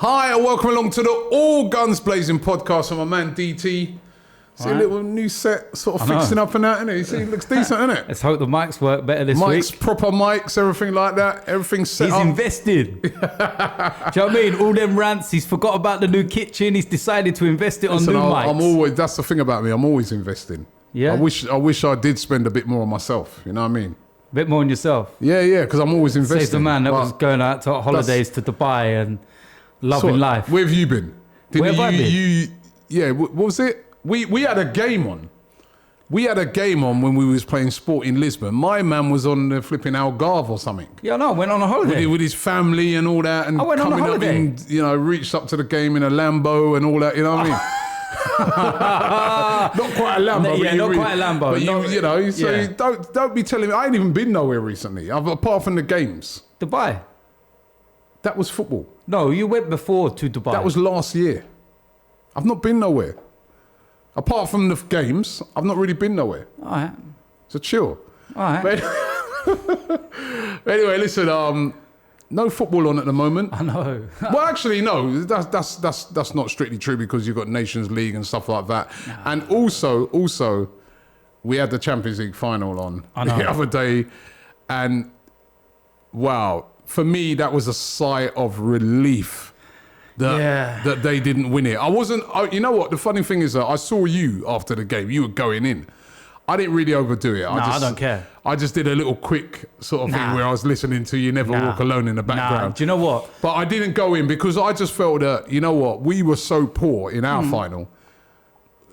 Hi, and welcome along to the All Guns Blazing podcast from my man DT. See a little new set sort of fixing up and that, innit? You see, it looks decent, innit? Let's hope the mics work better this week. Proper mics, everything like that. Everything's set He's up. invested. Do you know what I mean? All them rants, he's forgot about the new kitchen. He's decided to invest it on new mics. That's the thing about me. I'm always investing. Yeah. I wish I did spend a bit more on myself. You know what I mean? A bit more on yourself. Yeah, because I'm always investing. Says the man that was going out to holidays to Dubai and loving life. Where have you been? Where have I been? What was it? We had a game on. We had a game on when we was playing sport in Lisbon. My man was on the flipping Algarve or something. Yeah, no, went on a holiday. With his family and all that. And I went on a holiday. Up in, reached up to the game in a Lambo and all that, you know what I mean? Not quite a Lambo. Yeah, not quite a Lambo. But don't be telling me. I ain't even been nowhere recently, apart from the games. Dubai? That was football. No, you went before to Dubai. That was last year. I've not been nowhere. Apart from the games, I've not really been nowhere. All right. So chill. All right. But anyway, listen, no football on at the moment. I know. Well, actually, no, that's not strictly true because you've got Nations League and stuff like that. Nah. And also, we had the Champions League final on the other day. And wow, for me, that was a sigh of relief. That they didn't win it. I wasn't. You know what? The funny thing is that I saw you after the game. You were going in. I didn't really overdo it. I don't care. I just did a little quick sort of thing where I was listening to You Never Walk Alone in the background. Do you know what? But I didn't go in because I just felt that, you know what? We were so poor in our final.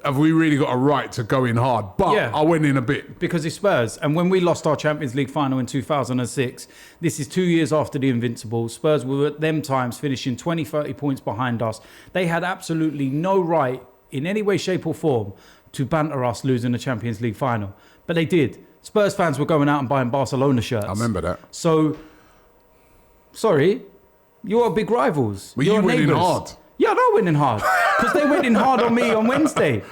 Have we really got a right to go in hard? But I went in a bit. Because it's Spurs. And when we lost our Champions League final in 2006, this is 2 years after the Invincibles. Spurs were at them times finishing 20, 30 points behind us. They had absolutely no right in any way, shape or form to banter us losing the Champions League final. But they did. Spurs fans were going out and buying Barcelona shirts. I remember that. So, sorry, you're big rivals. But you went in hard. Yeah, I went in hard. Because they went in hard on me on Wednesday.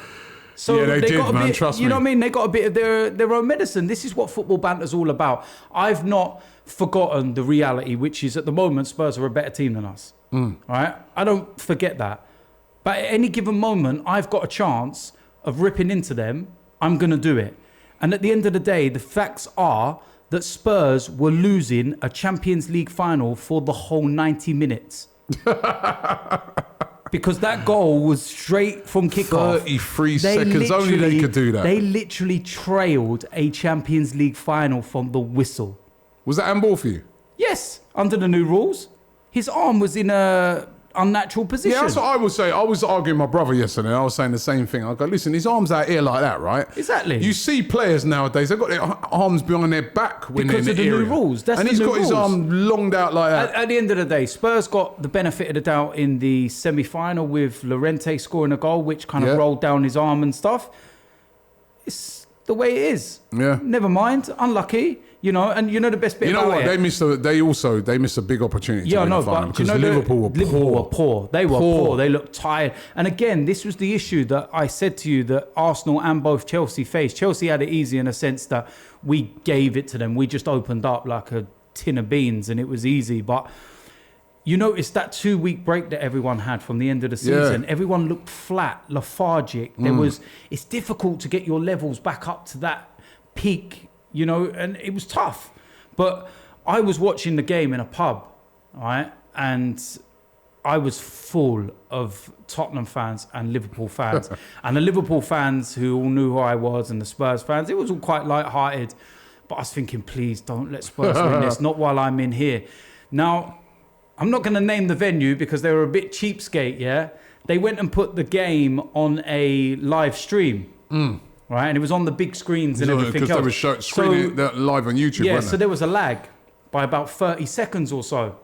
So yeah, they did, got a man. bit, Trust me. You know what I mean? They got a bit of their own medicine. This is what football banter's all about. I've not forgotten the reality, which is at the moment, Spurs are a better team than us. Right? I don't forget that. But at any given moment, I've got a chance of ripping into them. I'm going to do it. And at the end of the day, the facts are that Spurs were losing a Champions League final for the whole 90 minutes. Because that goal was straight from kickoff. 33 seconds, only they could do that. They literally trailed a Champions League final from the whistle. Was that handball for you? Yes, under the new rules. His arm was in a unnatural position. Yeah, that's what I would say. I was arguing with my brother yesterday. I was saying the same thing. I go, listen, his arm's out here like that, right? Exactly. You see players nowadays, they've got their arms behind their back when they're in the area. Because of the new rules. And he's got his arm longed out like that. At the end of the day, Spurs got the benefit of the doubt in the semi-final with Llorente scoring a goal, which kind of rolled down his arm and stuff. It's the way it is. Yeah. Never mind. Unlucky. You know, and you know the best bit about it. They missed a big opportunity to win the final because Liverpool were poor. They were poor. They looked tired. And again, this was the issue that I said to you that Arsenal and both Chelsea faced. Chelsea had it easy in a sense that we gave it to them. We just opened up like a tin of beans and it was easy. But you notice that 2 week break that everyone had from the end of the season. Yeah. Everyone looked flat, lethargic. It's difficult to get your levels back up to that peak. You know, and it was tough. But I was watching the game in a pub, right? And I was full of Tottenham fans and Liverpool fans. And the Liverpool fans who all knew who I was and the Spurs fans, it was all quite light-hearted. But I was thinking, please don't let Spurs win this, not while I'm in here. Now, I'm not going to name the venue because they were a bit cheapskate, yeah? They went and put the game on a live stream. Right, and it was on the big screens and everything else. Because they were screening that live on YouTube, weren't they? So there was a lag by about 30 seconds or so.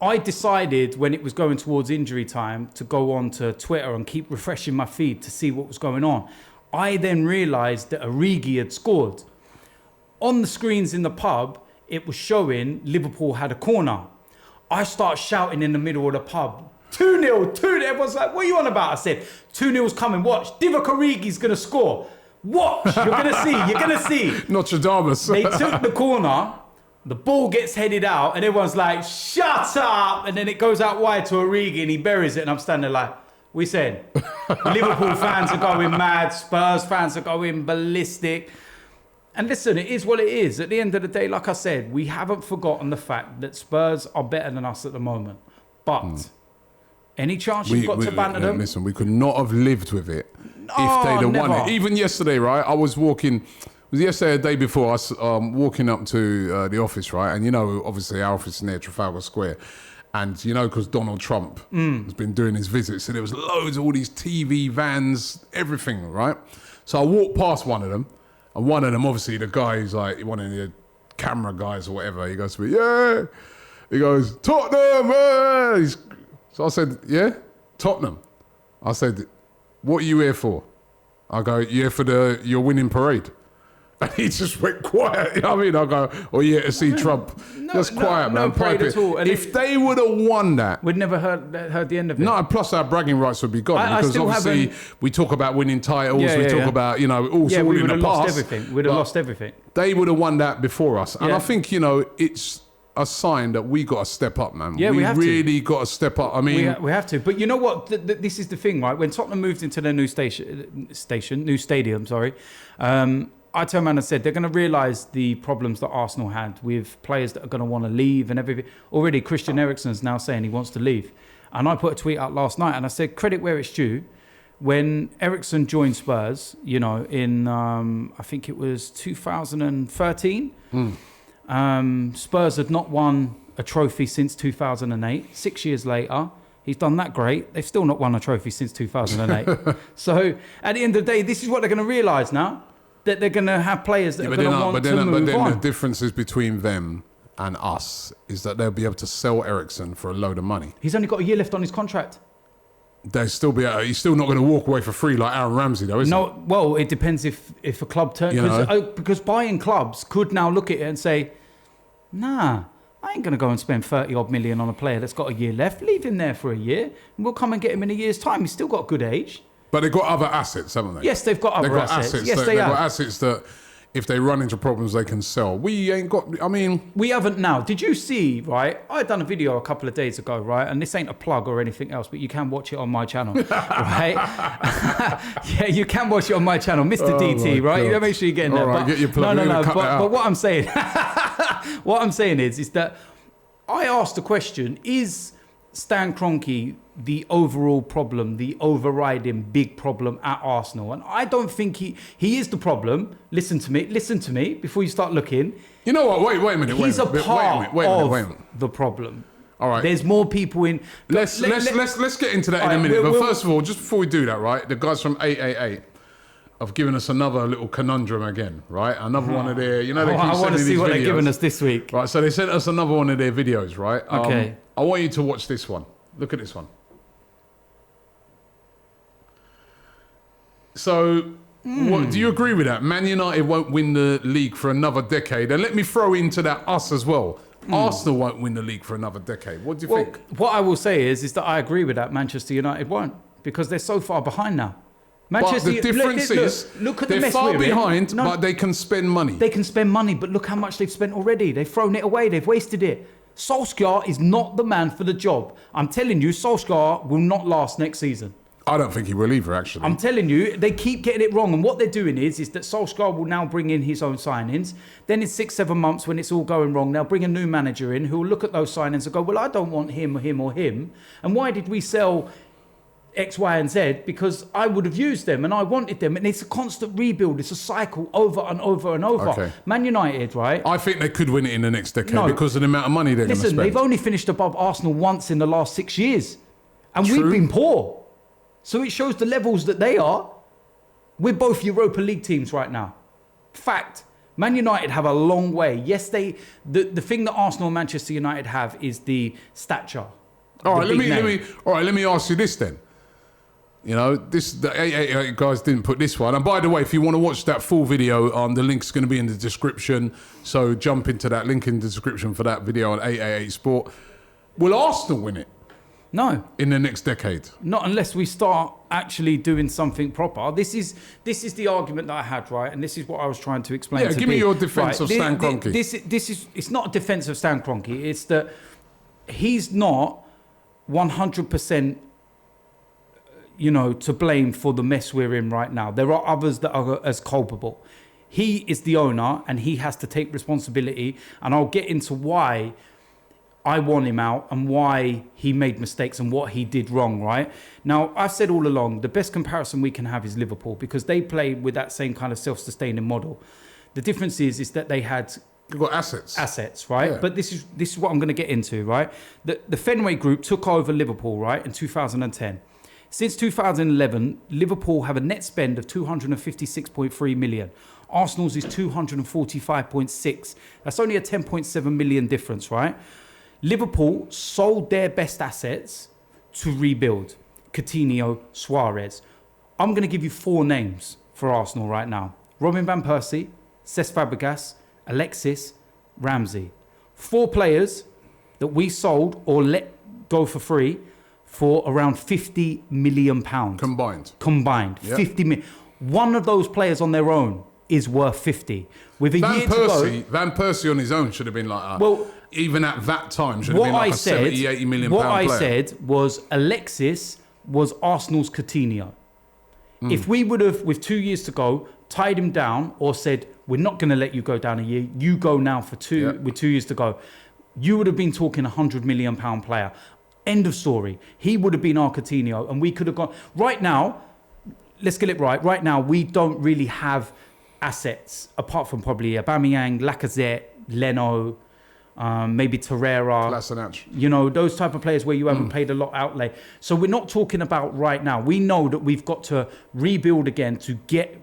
I decided when it was going towards injury time to go on to Twitter and keep refreshing my feed to see what was going on. I then realised that Origi had scored. On the screens in the pub, it was showing Liverpool had a corner. I start shouting in the middle of the pub, 2-0, 2-0. Everyone's like, what are you on about? I said, 2-0's coming, watch. Divock Origi's going to score. Watch, you're going to see. Nostradamus. They took the corner. The ball gets headed out and everyone's like, shut up. And then it goes out wide to Origi and he buries it. And I'm standing there like, we said, Liverpool fans are going mad. Spurs fans are going ballistic. And listen, it is what it is. At the end of the day, like I said, we haven't forgotten the fact that Spurs are better than us at the moment. But any chance you've got to banter them? Listen, we could not have lived with it if they'd have won it. Even yesterday, right? I was walking... It was yesterday, the day before, I was walking up to the office, right? And, you know, obviously our office is near Trafalgar Square. And, you know, because Donald Trump has been doing his visits, and there was loads of all these TV vans, everything, right? So I walked past one of them, and one of them, obviously, the guy who's like one of the camera guys or whatever, he goes to me, yeah. He goes, Tottenham, So I said, yeah, Tottenham. I said, what are you here for? I go, yeah, for your winning parade. And he just went quiet. You know what I mean? I go, oh yeah, to see Trump. Just quiet, man. No parade at all. And if they would have won that, we'd never heard the end of it. No, plus our bragging rights would be gone. Because obviously we talk about winning titles. We talk about, you know, all we in would the have past. lost everything. We'd have lost everything. They would have won that before us. And I think, you know, it's a sign that we got to step up, man. Yeah, we have really got to step up. I mean... We have to. But you know what? This is the thing, right? When Tottenham moved into their new stadium, I turned around and said they're going to realise the problems that Arsenal had with players that are going to want to leave and everything. Already, Christian Eriksen's now saying he wants to leave. And I put a tweet out last night and I said, credit where it's due. When Eriksen joined Spurs, you know, in, I think it was 2013, Spurs had not won a trophy since 2008. 6 years later, he's done that great. They've still not won a trophy since 2008. So at the end of the day, this is what they're going to realise now. That they're going to have players that are going to want to move on. But then the differences between them and us is that they'll be able to sell Eriksen for a load of money. He's only got a year left on his contract. He's still not going to walk away for free like Aaron Ramsey, though, is he? No, well, it depends if a club turns... Because buying clubs could now look at it and say, nah, I ain't going to go and spend 30-odd million on a player that's got a year left. Leave him there for a year, and we'll come and get him in a year's time. He's still got good age. But they've got other assets, haven't they? Yes, they've got other assets. Yes, they've got assets that, if they run into problems, they can sell. We ain't got... I mean... We haven't now. Did you see, right? I done a video a couple of days ago, right? And this ain't a plug or anything else, but you can watch it on my channel, right? Yeah, you can watch it on my channel. Mr. DT, right? You gotta make sure you're getting that. All right, get your plug. No. But what I'm saying... what I'm saying is that I asked the question, is Stan Kroenke the overall problem, the overriding big problem at Arsenal? And I don't think he is the problem. Listen to me before you start looking. You know what? Wait a minute. He's a part of the problem. All right. There's more people in. Let's get into that in a minute. But first of all, just before we do that, right? The guys from 888 have given us another little conundrum again, right? Another one of their, you know, they keep I want to see what videos. they're giving us this week. Right. So they sent us another one of their videos, right? Okay. I want you to watch this one. Look at this one. So, what, do you agree with that? Man United won't win the league for another decade. And let me throw into that us as well. Arsenal won't win the league for another decade. What do you think? What I will say is that I agree with that. Manchester United won't, because they're so far behind now. Manchester, but the difference is look at the they're mess far we're behind, in. No, but they can spend money. They can spend money, but look how much they've spent already. They've thrown it away. They've wasted it. Solskjaer is not the man for the job. I'm telling you, Solskjaer will not last next season. I don't think he will either, actually. I'm telling you, they keep getting it wrong. And what they're doing is that Solskjaer will now bring in his own signings. Then in 6-7 months, when it's all going wrong, they'll bring a new manager in who will look at those signings and go, well, I don't want him or him or him. And why did we sell X, Y, and Z? Because I would have used them and I wanted them. And it's a constant rebuild. It's a cycle over and over and over. Okay. Man United, right? I think they could win it in the next decade because of the amount of money they're going to spend. Listen, they've only finished above Arsenal once in the last 6 years. And True. we've been poor. So it shows the levels that they are. We're both Europa League teams right now. Fact. Man United have a long way. Yes, the thing that Arsenal and Manchester United have is the stature. All right, let me ask you this then. You know, the 888 guys didn't put this one. And by the way, if you want to watch that full video, the link's going to be in the description. So jump into that link in the description for that video on 888 Sport. Will Arsenal win it? No. In the next decade. Not unless we start actually doing something proper. This is the argument that I had, right? And this is what I was trying to explain. Yeah, give me your defence of Stan Kroenke. It's not a defence of Stan Kroenke. It's that he's not 100%, to blame for the mess we're in right now. There are others that are as culpable. He is the owner and he has to take responsibility. And I'll get into why I want him out and why he made mistakes and what he did wrong, right? Now, I've said all along, the best comparison we can have is Liverpool because they played with that same kind of self-sustaining model. The difference is that they had... You've got assets, right? Yeah. But this is what I'm going to get into, right? The Fenway Group took over Liverpool, right, in 2010. Since 2011, Liverpool have a net spend of 256.3 million. Arsenal's is 245.6. That's only a 10.7 million difference, right? Liverpool sold their best assets to rebuild. Coutinho, Suarez. I'm going to give you 4 names for Arsenal right now. Robin van Persie, Cesc Fabregas, Alexis, Ramsey. 4 players that we sold or let go for free for around £50 million. Combined. Yep. 50 million. One of those players on their own is worth 50. With a year to go... Van Persie on his own should have been like... even at that time, should have been like a 70, 80 million pound player. What I said was Alexis was Arsenal's Coutinho. If we would have, with 2 years to go, tied him down or said, we're not going to let you go down a year, you go now with 2 years to go, you would have been talking £100 million player. End of story. He would have been our Coutinho and we could have gone... Right now, let's get it right. Right now, we don't really have assets, apart from probably Aubameyang, Lacazette, Leno... maybe Torreira, those type of players where you haven't paid a lot outlay. So we're not talking about right now. We know that we've got to rebuild again to get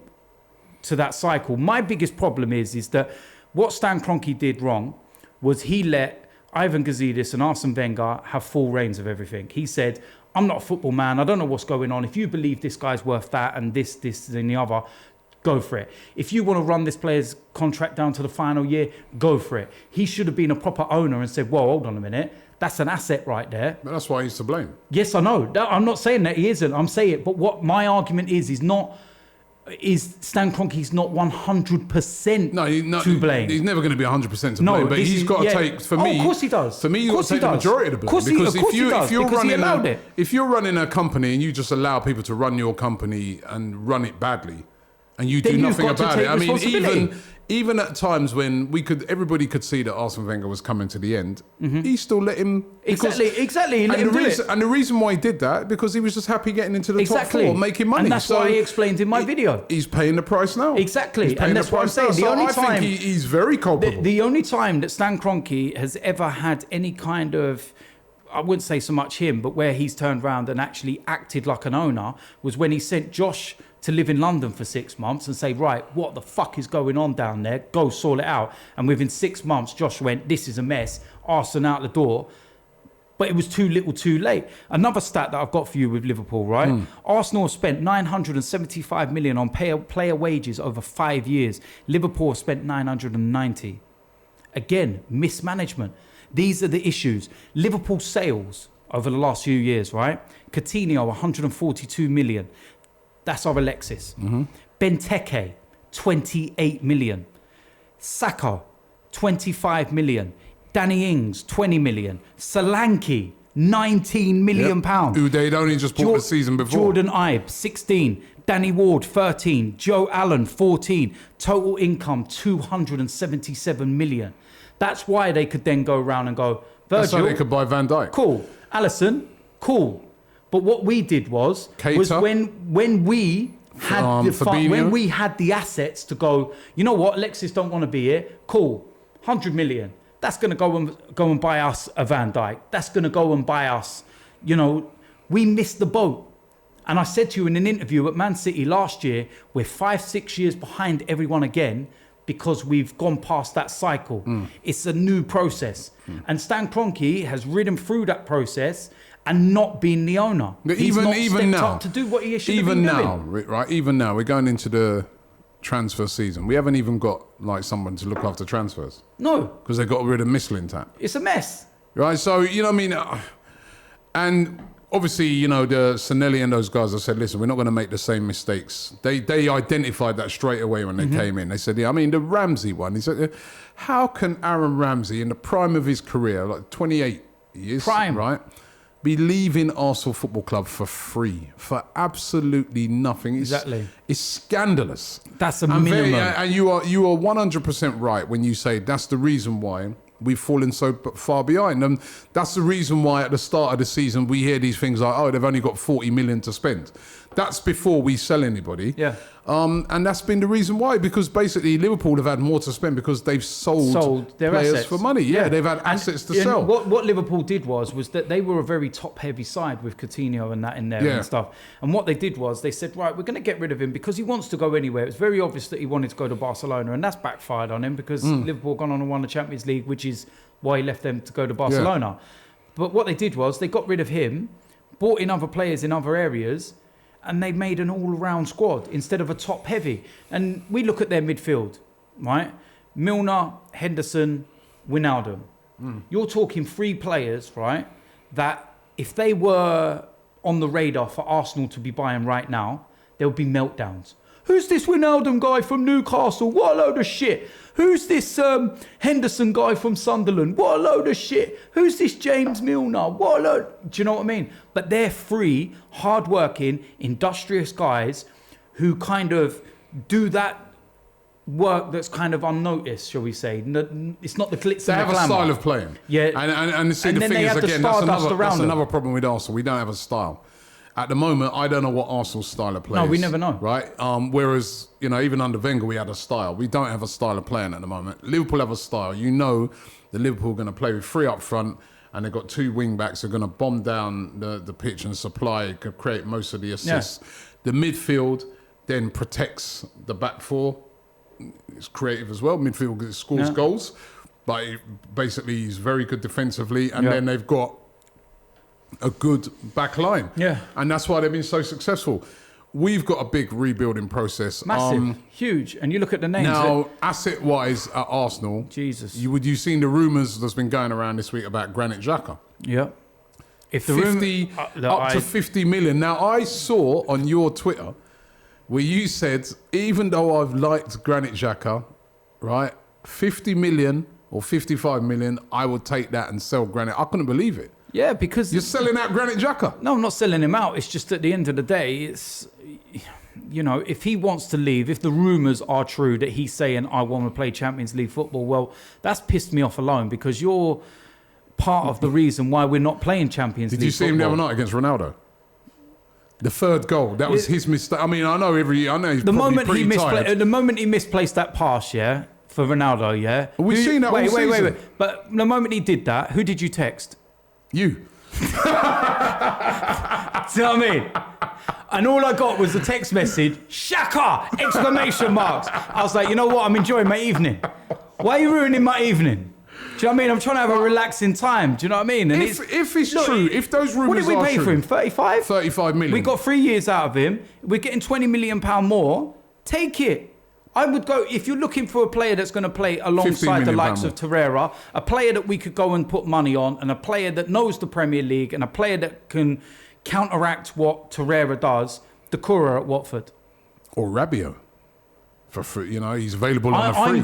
to that cycle. My biggest problem is that what Stan Kroenke did wrong was he let Ivan Gazidis and Arsene Wenger have full reins of everything. He said, I'm not a football man. I don't know what's going on. If you believe this guy's worth that and this and the other, go for it. If you want to run this player's contract down to the final year, go for it. He should have been a proper owner and said, whoa, hold on a minute. That's an asset right there. But that's why he's to blame. Yes, I know. I'm not saying that he isn't. I'm saying it. But what my argument is Stan Kroenke's not 100% to blame. He's never going to be 100% to blame. But he's got to take, for me... of course he does. For me, he's got to take the majority of the blame. Because if you're running a company and you just allow people to run your company and run it badly, and you do nothing about it. I mean, even at times when everybody could see that Arsene Wenger was coming to the end, he still let him... Exactly. He let him do it. And the reason why he did that, because he was just happy getting into the top 4, making money. And that's why I explained in my video. He's paying the price now. Exactly. And that's what I'm saying. I think he's very culpable. The only time that Stan Kroenke has ever had any kind of... I wouldn't say so much him, but where he's turned around and actually acted like an owner was when he sent Josh to live in London for 6 months and say, right, what the fuck is going on down there? Go sort it out. And within 6 months, Josh went, this is a mess. Arsenal out the door. But it was too little too late. Another stat that I've got for you with Liverpool, right? Arsenal spent 975 million on player wages over 5 years. Liverpool spent 990. Again, mismanagement. These are the issues. Liverpool sales over the last few years, right? Coutinho, 142 million. That's our Alexis. Benteke, 28 million. Saka, 25 million. Danny Ings, 20 million. Solanke, 19 million pounds. Who they'd only just bought the season before. Jordan Ibe, 16. Danny Ward, 13. Joe Allen, 14. Total income, 277 million. That's why they could then go around and go, Virgil. That's how they could buy Van Dijk. Cool. Alisson, cool. But what we did was when we had when we had the assets to go, you know what, Alexis don't want to be here. Cool. 100 million. That's going to go and buy us a Van Dijk. That's going to go and buy us, we missed the boat. And I said to you in an interview at Man City last year, we're 5-6 years behind everyone again, because we've gone past that cycle. It's a new process. And Stan Kroenke has ridden through that process and not been the owner. He's not stepped up to do what he should have been doing. Even now, we're going into the transfer season. We haven't even got someone to look after transfers. No. Because they got rid of Mislintat. It's a mess. Right, so, you know what I mean? And obviously, you know, the Sanelli and those guys have said, listen, we're not going to make the same mistakes. They identified that straight away when they came in. They said, yeah, I mean, the Ramsey one, he said, how can Aaron Ramsey, in the prime of his career, like 28 years, right, be leaving Arsenal Football Club for free, for absolutely nothing? It's scandalous. That's a minimum. And you are 100% right when you say that's the reason why we've fallen so far behind. And that's the reason why at the start of the season we hear these things like, oh, they've only got 40 million to spend. That's before we sell anybody. Yeah. And that's been the reason why, because basically Liverpool have had more to spend because they've sold their players assets for money. Yeah, they've had assets to sell. What Liverpool did was that they were a very top-heavy side with Coutinho and that in there and stuff. And what they did was they said, right, we're going to get rid of him because he wants to go anywhere. It was very obvious that he wanted to go to Barcelona, and that's backfired on him because Liverpool gone on and won the Champions League, which is why he left them to go to Barcelona. Yeah. But what they did was they got rid of him, brought in other players in other areas, and they made an all-round squad instead of a top-heavy. And we look at their midfield, right? Milner, Henderson, Wijnaldum. You're talking 3 players, right, that if they were on the radar for Arsenal to be buying right now, there would be meltdowns. Who's this Wijnaldum guy from Newcastle? What a load of shit. Who's this Henderson guy from Sunderland? What a load of shit. Who's this James Milner? What a load. Do you know what I mean? But they're 3 hard-working, industrious guys who kind of do that work that's kind of unnoticed, shall we say. It's not the glitz and the glamour. They have a style of playing. Yeah. And see, the thing is, again, that's another problem with Arsenal. We don't have a style. At the moment, I don't know what Arsenal's style of play is. No, we never know. Right? Whereas, you know, even under Wenger, we had a style. We don't have a style of playing at the moment. Liverpool have a style. You know the Liverpool are going to play with 3 up front, and they've got 2 wing-backs who are going to bomb down the pitch and supply, create most of the assists. Yeah. The midfield then protects the back 4. It's creative as well. Midfield scores goals, but basically he's very good defensively. And then they've got a good back line. Yeah. And that's why they've been so successful. We've got a big rebuilding process. Massive, huge. And you look at the names. Now, asset-wise at Arsenal, Jesus, you've seen the rumours that's been going around this week about Granit Xhaka. Yeah. If the up to 50 million. Now, I saw on your Twitter where you said, even though I've liked Granit Xhaka, right, 50 million or 55 million, I would take that and sell Granit. I couldn't believe it. Yeah, because... You're selling out Granit Xhaka? No, I'm not selling him out. It's just at the end of the day, it's... You know, if he wants to leave, if the rumours are true that he's saying, I want to play Champions League football, well, that's pissed me off alone because you're part of the reason why we're not playing Champions League football. Did you see him the other night against Ronaldo? The 3rd goal, that was his mistake. I mean, I know he's probably pretty tired. The moment he misplaced that pass, for Ronaldo, We've seen that all season. Wait. But the moment he did that, who did you text? You. Do you know what I mean? And all I got was a text message, Shaka! Exclamation marks. I was like, you know what? I'm enjoying my evening. Why are you ruining my evening? Do you know what I mean? I'm trying to have a relaxing time. Do you know what I mean? And if it's true, if those rumours are true... What did we pay for him? 35? 35 million. We got 3 years out of him. We're getting £20 million more. Take it. I would go, if you're looking for a player that's going to play alongside the likes of Torreira, a player that we could go and put money on, and a player that knows the Premier League, and a player that can counteract what Torreira does, Doucouré at Watford. Or Rabiot. For free, you know, he's available on a free.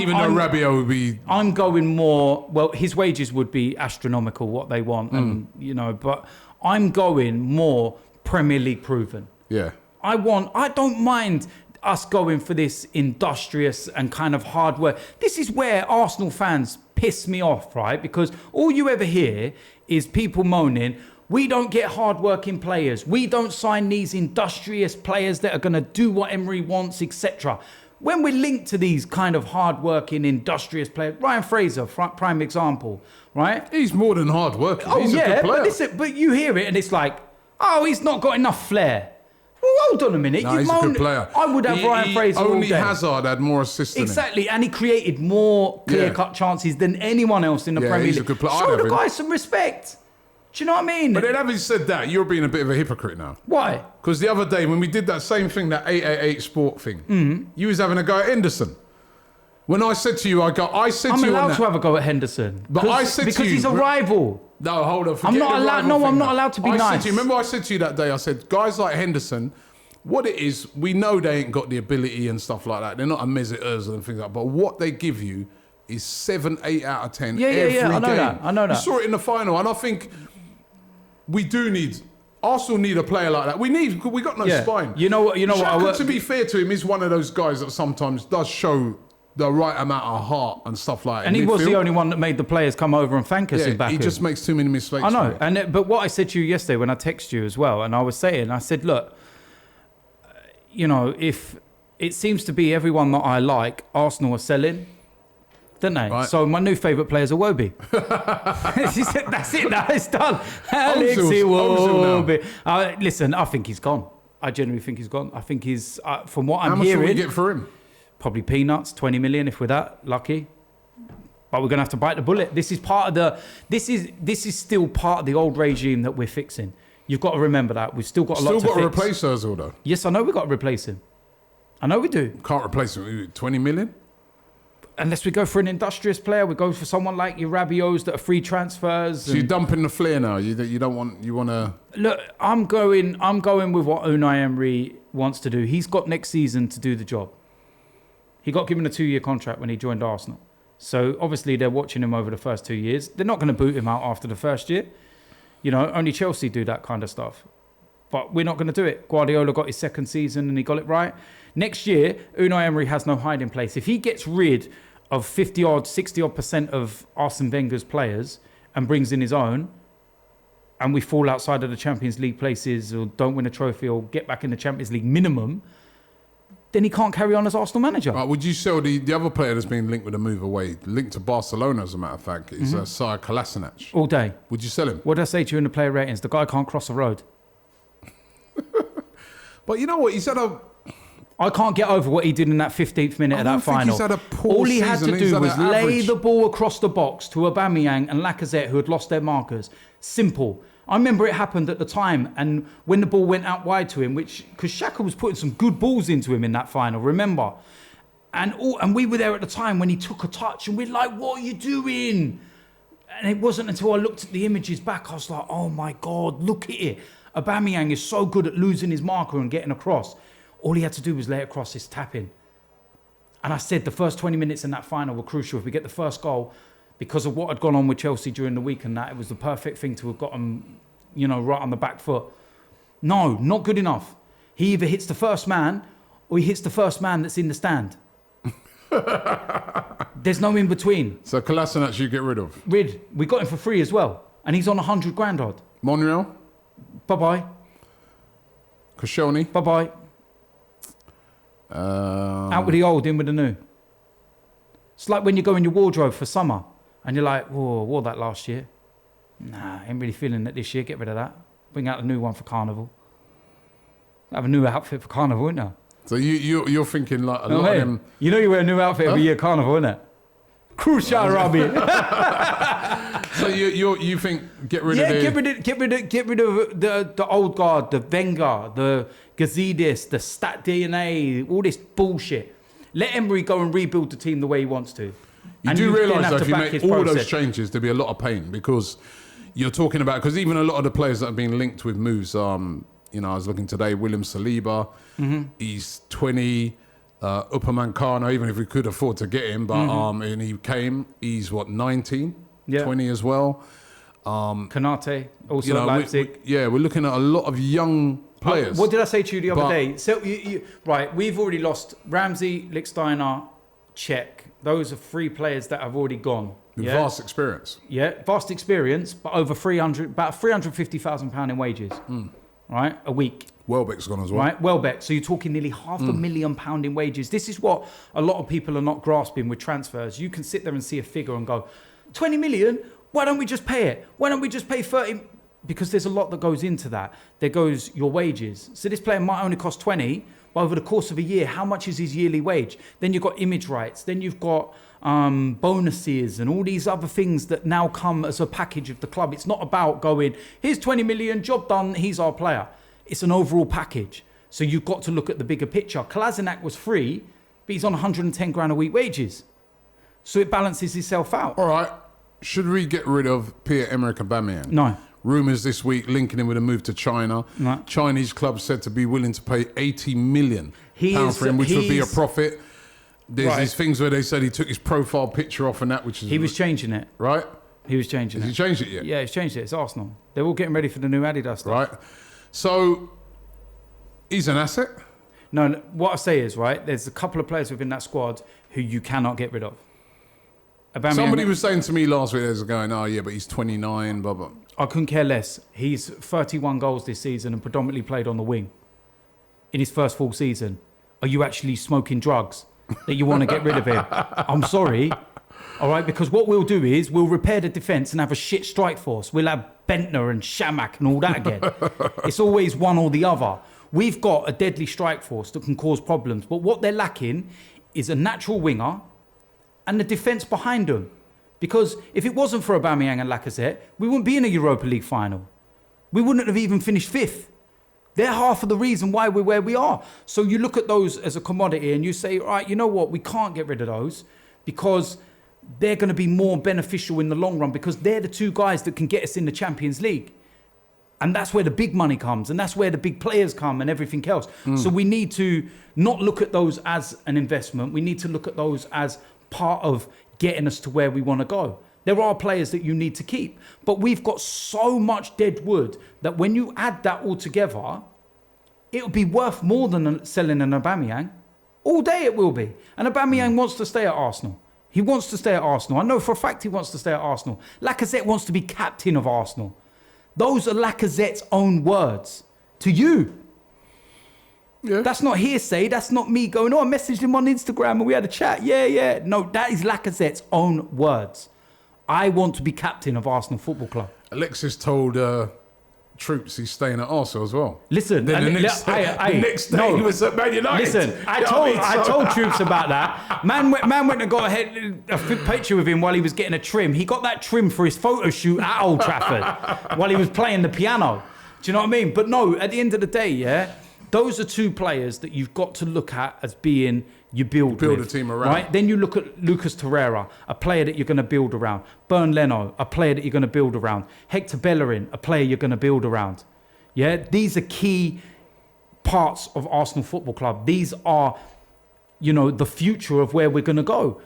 Even though Rabiot would be... I'm going more... Well, his wages would be astronomical, what they want, and you know, but I'm going more Premier League proven. Yeah. I don't mind us going for this industrious and kind of hard work. This is where Arsenal fans piss me off, right? Because all you ever hear is people moaning, we don't get hard-working players. We don't sign these industrious players that are going to do what Emery wants, etc. When we're linked to these kind of hard-working, industrious players, Ryan Fraser, prime example, right? He's more than hard-working. He's a good player. But you hear it and it's like, oh, he's not got enough flair. Well, hold on a minute. No, he's a good player. I would have Ryan Fraser all day. Only Hazard had more assists than him. Exactly, and he created more clear-cut chances than anyone else in the Premier League. He's a good player. Show the guy some respect. Do you know what I mean? But then having said that, you're being a bit of a hypocrite now. Why? Because the other day when we did that same thing, that 888 Sport thing, you was having a go at Henderson. When I said to you, I'm allowed to have a go at Henderson. But I said to you... Because he's a rival. No, hold on. I'm not allowed to be nice. Remember I said to you that day, I said, guys like Henderson, what it is, we know they ain't got the ability and stuff like that. They're not a Mesut Ozil and things like that. But what they give you is 7, 8 out of 10 every game. I know that. You saw it in the final. And I think we do need... Arsenal need a player like that. We got no spine. You know what? Xhaka, to be fair to him, is one of those guys that sometimes does show the right amount of heart and stuff like that. And he was the only one that made the players come over and thank us in back. He just makes too many mistakes. I know. But what I said to you yesterday when I texted you as well, and I said, look, if it seems to be everyone that I like, Arsenal are selling, don't they? Right. So my new favourite player is Iwobi. That's it now, it's done. Alex Iwobi. Listen, I think he's gone. I genuinely think he's gone. I think he's, from what I'm hearing... How much will we get for him? Probably peanuts, 20 million if we're that lucky. But we're going to have to bite the bullet. This is this is still part of the old regime that we're fixing. You've got to remember that. We've still got a lot to fix. Still got to replace Ozil though. Yes, I know we've got to replace him. I know we do. Can't replace him with 20 million? Unless we go for an industrious player, we go for someone like your Rabios that are free transfers. So you're dumping the flair now. You want to... Look, I'm going with what Unai Emery wants to do. He's got next season to do the job. He got given a 2-year contract when he joined Arsenal. So obviously they're watching him over the first 2 years. They're not going to boot him out after the first year. Only Chelsea do that kind of stuff. But we're not going to do it. Guardiola got his second season and he got it right. Next year, Unai Emery has no hiding place. If he gets rid of 50-odd, 60-odd% of Arsene Wenger's players and brings in his own, and we fall outside of the Champions League places or don't win a trophy or get back in the Champions League minimum, then he can't carry on as Arsenal manager. Right, would you sell the other player that's been linked with a move away, linked to Barcelona as a matter of fact, is Sir Kolasinac? All day. Would you sell him? What did I say to you in the player ratings? The guy can't cross the road. But you know what? He's had a... I can't get over what he did in that 15th minute of that final. He's had a poor All he had season. to do was lay the ball across the box to Aubameyang and Lacazette, who had lost their markers. Simple. I remember it happened at the time, and when the ball went out wide to him, because Xhaka was putting some good balls into him in that final, remember? And we were there at the time when he took a touch, and we're like, what are you doing? And it wasn't until I looked at the images back, I was like, oh my God, look at it. Aubameyang is so good at losing his marker and getting across. All he had to do was lay it across his tapping. And I said the first 20 minutes in that final were crucial. If we get the first goal, because of what had gone on with Chelsea during the week and that, it was the perfect thing to have got them, right on the back foot. No, not good enough. He either hits the first man or he hits the first man that's in the stand. There's no in between. So Kolasinac you get rid of? We got him for free as well. And he's on 100 grand odd. Monreal? Bye-bye. Koscielny? Bye-bye. Out with the old, in with the new. It's like when you go in your wardrobe for summer and you're like, whoa, I wore that last year. Nah, ain't really feeling it this year. Get rid of that. Bring out a new one for Carnival. Have a new outfit for Carnival, isn't there? So you're thinking like a lot of them... You know you wear a new outfit every year Carnival, isn't it? Crucial, Robbie. So you think get rid of the old guard, the Wenger, the Gazidis, the Stat DNA, all this bullshit. Let Emery go and rebuild the team the way he wants to. You do realise that if you make all those changes, there'll be a lot of pain because you're talking about, because even a lot of the players that have been linked with moves, I was looking today, William Saliba, he's 20, Upamecano, even if we could afford to get him, but and he came, he's 19, 20 as well. Kanate, also at Leipzig. We're looking at a lot of young players. What did I say to you the other day? So right, we've already lost Ramsey, Lichtsteiner, Cech. Those are 3 players that have already gone. With vast experience. Yeah, vast experience, but over about £350,000 in wages, right, a week. Welbeck's gone as well. Right, Welbeck. So you're talking nearly £500,000 in wages. This is what a lot of people are not grasping with transfers. You can sit there and see a figure and go, 20 million? Why don't we just pay it? Why don't we just pay 30? Because there's a lot that goes into that. There goes your wages. So this player might only cost 20, but over the course of a year, how much is his yearly wage? Then you've got image rights. Then you've got bonuses and all these other things that now come as a package of the club. It's not about going, here's 20 million, job done, he's our player. It's an overall package. So you've got to look at the bigger picture. Kolasinac was free, but he's on 110 grand a week wages. So it balances itself out. All right. Should we get rid of Pierre-Emerick Aubameyang? No. Rumours this week linking him with a move to China. No. Chinese clubs said to be willing to pay £80 million for him, which would be a profit. There's these things where they said he took his profile picture off and that, which is... He was changing it. Right? He was changing it. Has he changed it yet? Yeah, he's changed it. It's Arsenal. They're all getting ready for the new Adidas stuff. Right. So, he's an asset? No, what I say is, right, there's a couple of players within that squad who you cannot get rid of. Somebody was saying to me last week, they were going, oh yeah, but he's 29, blah, blah. I couldn't care less. He's 31 goals this season and predominantly played on the wing in his first full season. Are you actually smoking drugs that you want to get rid of him? I'm sorry. All right, because what we'll do is we'll repair the defence and have a shit strike force. We'll have Bentner and Shamak and all that again. It's always one or the other. We've got a deadly strike force that can cause problems. But what they're lacking is a natural winger and the defence behind them. Because if it wasn't for Aubameyang and Lacazette, we wouldn't be in a Europa League final. We wouldn't have even finished fifth. They're half of the reason why we're where we are. So you look at those as a commodity and you say, all right, you know what? We can't get rid of those because they're going to be more beneficial in the long run because they're the two guys that can get us in the Champions League. And that's where the big money comes and that's where the big players come and everything else. So we need to not look at those as an investment. We need to look at those as part of getting us to where we want to go. There are players that you need to keep, but we've got so much dead wood that when you add that all together, it'll be worth more than selling an Aubameyang. All day it will be. And Aubameyang wants to stay at Arsenal. He wants to stay at Arsenal. I know for a fact he wants to stay at Arsenal. Lacazette wants to be captain of Arsenal. Those are Lacazette's own words to you. Yeah. That's not hearsay. That's not me going, I messaged him on Instagram and we had a chat. Yeah. No, that is Lacazette's own words. I want to be captain of Arsenal Football Club. Alexis told Troops he's staying at Arsenal as well. Listen, then the next day he was at Man United. Listen, I told Troops about that. Man went and got a picture with him while he was getting a trim. He got that trim for his photo shoot at Old Trafford while he was playing the piano. Do you know what I mean? But no, at the end of the day, yeah, those are two players that you've got to look at as being you build a team around. Right? Then you look at Lucas Torreira, a player that you're going to build around. Bern Leno, a player that you're going to build around. Hector Bellerin, a player you're going to build around. Yeah, these are key parts of Arsenal Football Club. These are, the future of where we're going to go.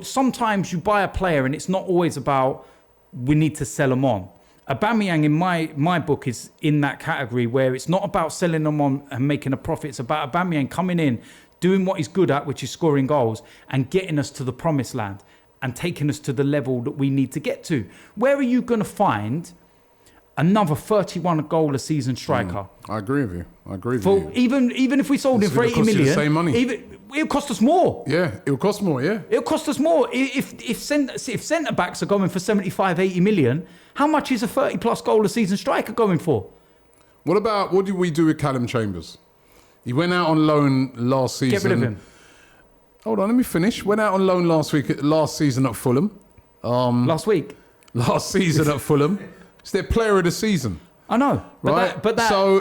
Sometimes you buy a player and it's not always about we need to sell them on. Aubameyang in my book is in that category where it's not about selling them on and making a profit. It's about Aubameyang coming in, doing what he's good at, which is scoring goals, and getting us to the promised land and taking us to the level that we need to get to. Where are you going to find another 31 goal a season striker? I agree with you. Even if we sold him for 80 million, the same money. It'll cost us more. Yeah, it'll cost more, yeah. It'll cost us more. If centre-backs are going for 75, 80 million, how much is a 30-plus goal a season striker going for? What did we do with Callum Chambers? He went out on loan last season. Get rid of him. Hold on, let me finish. Went out on loan last season at Fulham. Last season at Fulham. It's their player of the season. I know. Right?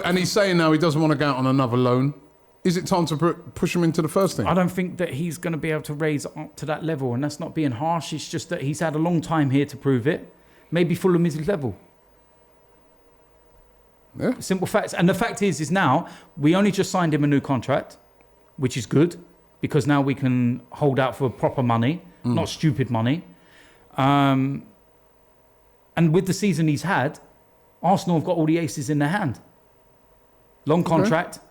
And he's saying now he doesn't want to go out on another loan. Is it time to push him into the first team? I don't think that he's going to be able to raise up to that level, and that's not being harsh. It's just that he's had a long time here to prove it. Maybe Fulham is his level. Yeah. Simple facts. And the fact is now we only just signed him a new contract, which is good because now we can hold out for proper money, not stupid money. And with the season he's had, Arsenal have got all the aces in their hand. Long contract. Okay.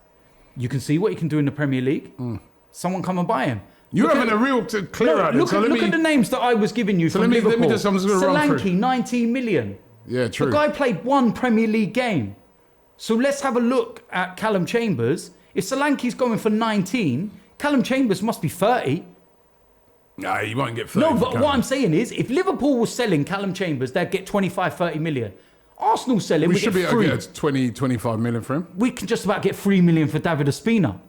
You can see what he can do in the Premier League. Someone come and buy him. You're having a real clear out. Look at the names that I was giving you from Liverpool. Let me just run through. Solanke, 19 million. Yeah, true. The guy played one Premier League game. So let's have a look at Callum Chambers. If Solanke's going for 19, Callum Chambers must be 30. No, he won't get 30. No, but what I'm saying is, if Liverpool was selling Callum Chambers, they'd get 25, 30 million. Arsenal selling, we should be able to get 20, 25 million for him. We can just about get 3 million for David Ospina,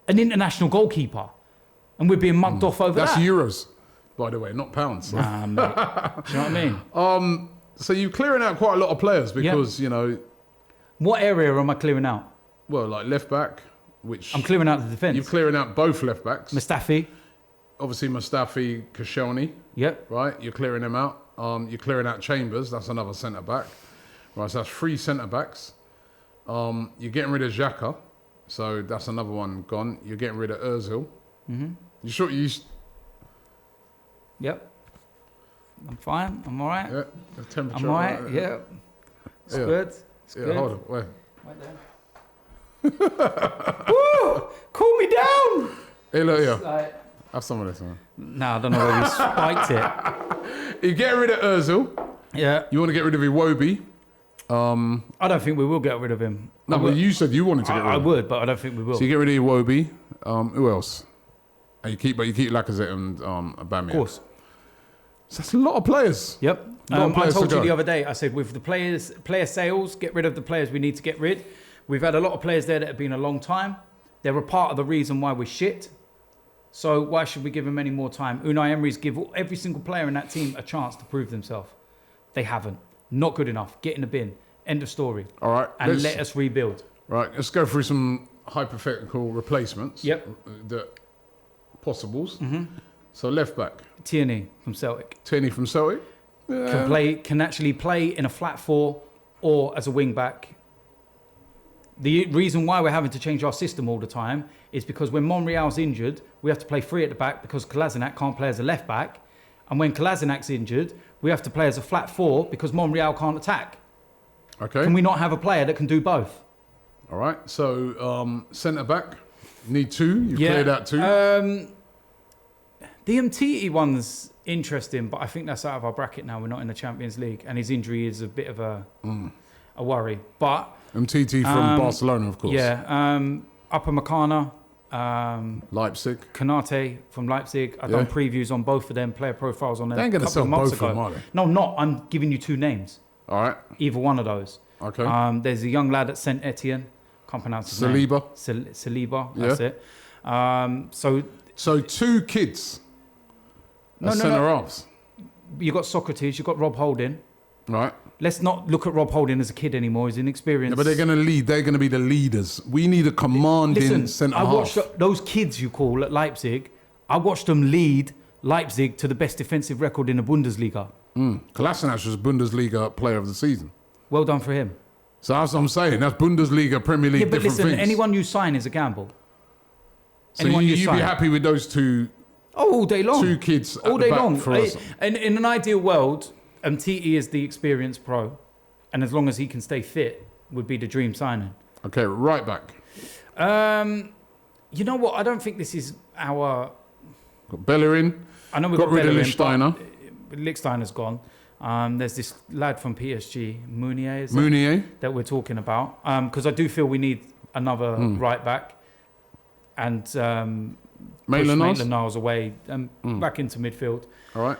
an international goalkeeper. And we're being mugged off over That's that. Euros, by the way, not pounds. Nah, mate. Do you know what I mean? So you're clearing out quite a lot of players because, What area am I clearing out? Well, like left back, which... I'm clearing out the defence. You're clearing out both left backs. Mustafi. obviously Mustafi, Koscielny. Yep. Right, you're clearing them out. You're clearing out Chambers. That's another centre back. Right, so that's 3 centre backs. You're getting rid of Xhaka, so that's another one gone. You're getting rid of Özil. Mm-hmm. You sure you? Yep. I'm fine. I'm all right. Yeah. The temperature. I'm all right. Yeah. It's good. It's good. Hold on. Wait. Right there. Woo! Cool me down. Hey, look here. Like, Have some of this, man. no, I don't know where we spiked it. You get rid of Özil. Yeah. You want to get rid of Iwobi. I don't think we will get rid of him. No, but you said you wanted to get rid of him. I would, but I don't think we will. So you get rid of Iwobi. Who else? And you keep Lacazette and Aubameyang. Of course. So that's a lot of players. Yep. I told you the other day, I said with the player sales, get rid of the players we need to get rid. We've had a lot of players there that have been a long time. They're a part of the reason why we're shit. So why should we give them any more time? Unai Emery's give every single player in that team a chance to prove themselves. They haven't. Not good enough. Get in the bin. End of story. All right. And let us rebuild. Right. Let's go through some hypothetical replacements. Yep. The possibles. Mm-hmm. So left back. Tierney from Celtic. Tierney from Celtic. Yeah. Can actually play in a flat 4 or as a wing back. The reason why we're having to change our system all the time is because when Monreal's injured, we have to play 3 at the back because Kolasinac can't play as a left back. And when Kolasinac's injured, we have to play as a flat 4 because Monreal can't attack. Okay. Can we not have a player that can do both? All right. So centre back, need 2. You've cleared out 2. The Mtiti one's interesting, but I think that's out of our bracket now. We're not in the Champions League, and his injury is a bit of a worry. But Mtiti from Barcelona, of course. Yeah. Upamecano. Leipzig. Kanate from Leipzig. I've done previews on both of them, player profiles on them. They ain't going to sell both of them, are they? No, I'm not. I'm giving you 2 names. All right. Either one of those. Okay. There's a young lad at Saint Etienne. Can't pronounce his name. Saliba. That's it. So 2 kids. No. Centre-halves. You got Socrates. You got Rob Holding. Right. Let's not look at Rob Holding as a kid anymore. He's inexperienced. Yeah, but they're going to lead. They're going to be the leaders. We need a commanding centre-half. I watched those kids you call at Leipzig. I watched them lead Leipzig to the best defensive record in the Bundesliga. Kolasinac was Bundesliga player of the season. Well done for him. So that's what I'm saying. That's Bundesliga, Premier League, different things. Anyone you sign is a gamble. So you'd be happy with those 2... Oh, all day long. 2 kids all day long. For us. In an ideal world, Mtiti is the experienced pro, and as long as he can stay fit, would be the dream signing. Okay, right back. You know what? I don't think this is our. Got Bellerin. I know we've got rid of Lichtsteiner. Lichtsteiner's gone. There's this lad from PSG, Meunier, that we're talking about. Because I do feel we need another right back, and. Maitland-Niles away and back into midfield. All right.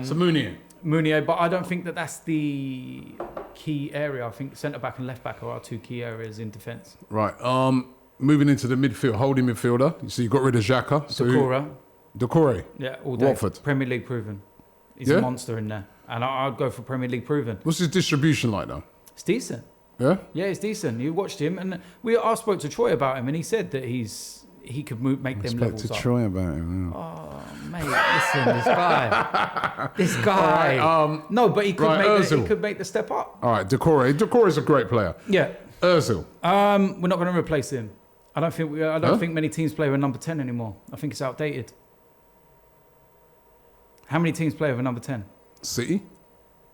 So Meunier, but I don't think that's the key area. I think centre back and left back are our 2 key areas in defence. Right. Moving into the midfield, holding midfielder. So you got rid of Xhaka. Doucouré. Yeah, all day. Watford. Premier League proven. He's a monster in there, and I'd go for Premier League proven. What's his distribution like though? It's decent. Yeah. Yeah, it's decent. You watched him, and I spoke to Troy about him, and he said that he could make them levels up. I spoke to Troy about him. Yeah. Oh, mate, listen, this guy. Right, no, but he could make the step up. All right, Doucouré's a great player. Yeah. Özil. We're not going to replace him. I don't think many teams play with number 10 anymore. I think it's outdated. How many teams play with a number 10? City.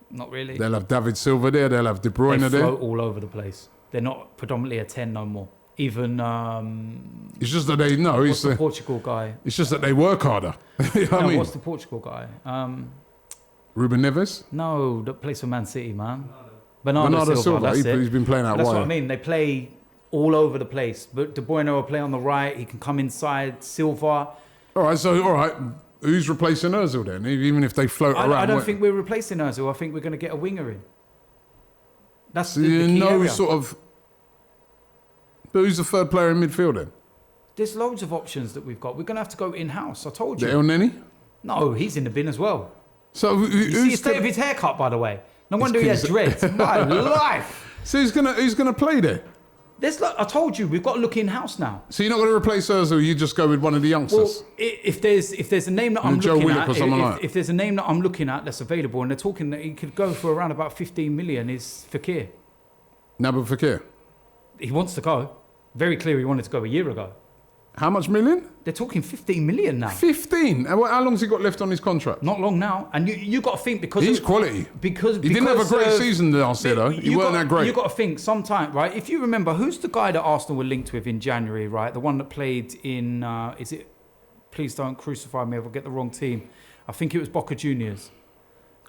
Not really. They'll have David Silva there. They'll have De Bruyne there. They float all over the place. They're not predominantly a 10 no more. Even it's just that they know. What's the Portugal guy? It's just that they work harder. You know what I mean? What's the Portugal guy? Ruben Neves? No, that plays for Man City, man. Bernardo Silva. That's he's been playing out wide. That's what I mean. They play all over the place. But De Bruyne will play on the right. He can come inside. Silva. All right. Who's replacing Özil then? Even if they float around. I don't think we're replacing Özil. I think we're going to get a winger in. That's the key area. Sort of. But who's the 3rd player in midfield then? There's loads of options that we've got. We're going to have to go in-house. I told you. El Neni? No, he's in the bin as well. So you see the state of his haircut, by the way. No wonder he has dreads. My life. So who's gonna play there? I told you, we've got to look in-house now. So you're not going to replace Ozil, you just go with one of the youngsters? Well, if there's a name that I'm Joe looking Willock or someone at, like if there's a name that I'm looking at that's available, and they're talking that he could go for around about 15 million, is Fekir. Nabil Fekir? He wants to go. Very clear he wanted to go a year ago. How much million? They're talking 15 million now. 15? And how long's he got left on his contract? Not long now. And you got to think because... He's quality. Because he didn't have a great season last year, though. He weren't that great. You got to think sometime, right? If you remember, who's the guy that Arsenal were linked with in January, right? The one that played in... is it... Please don't crucify me if I get the wrong team. I think it was Boca Juniors.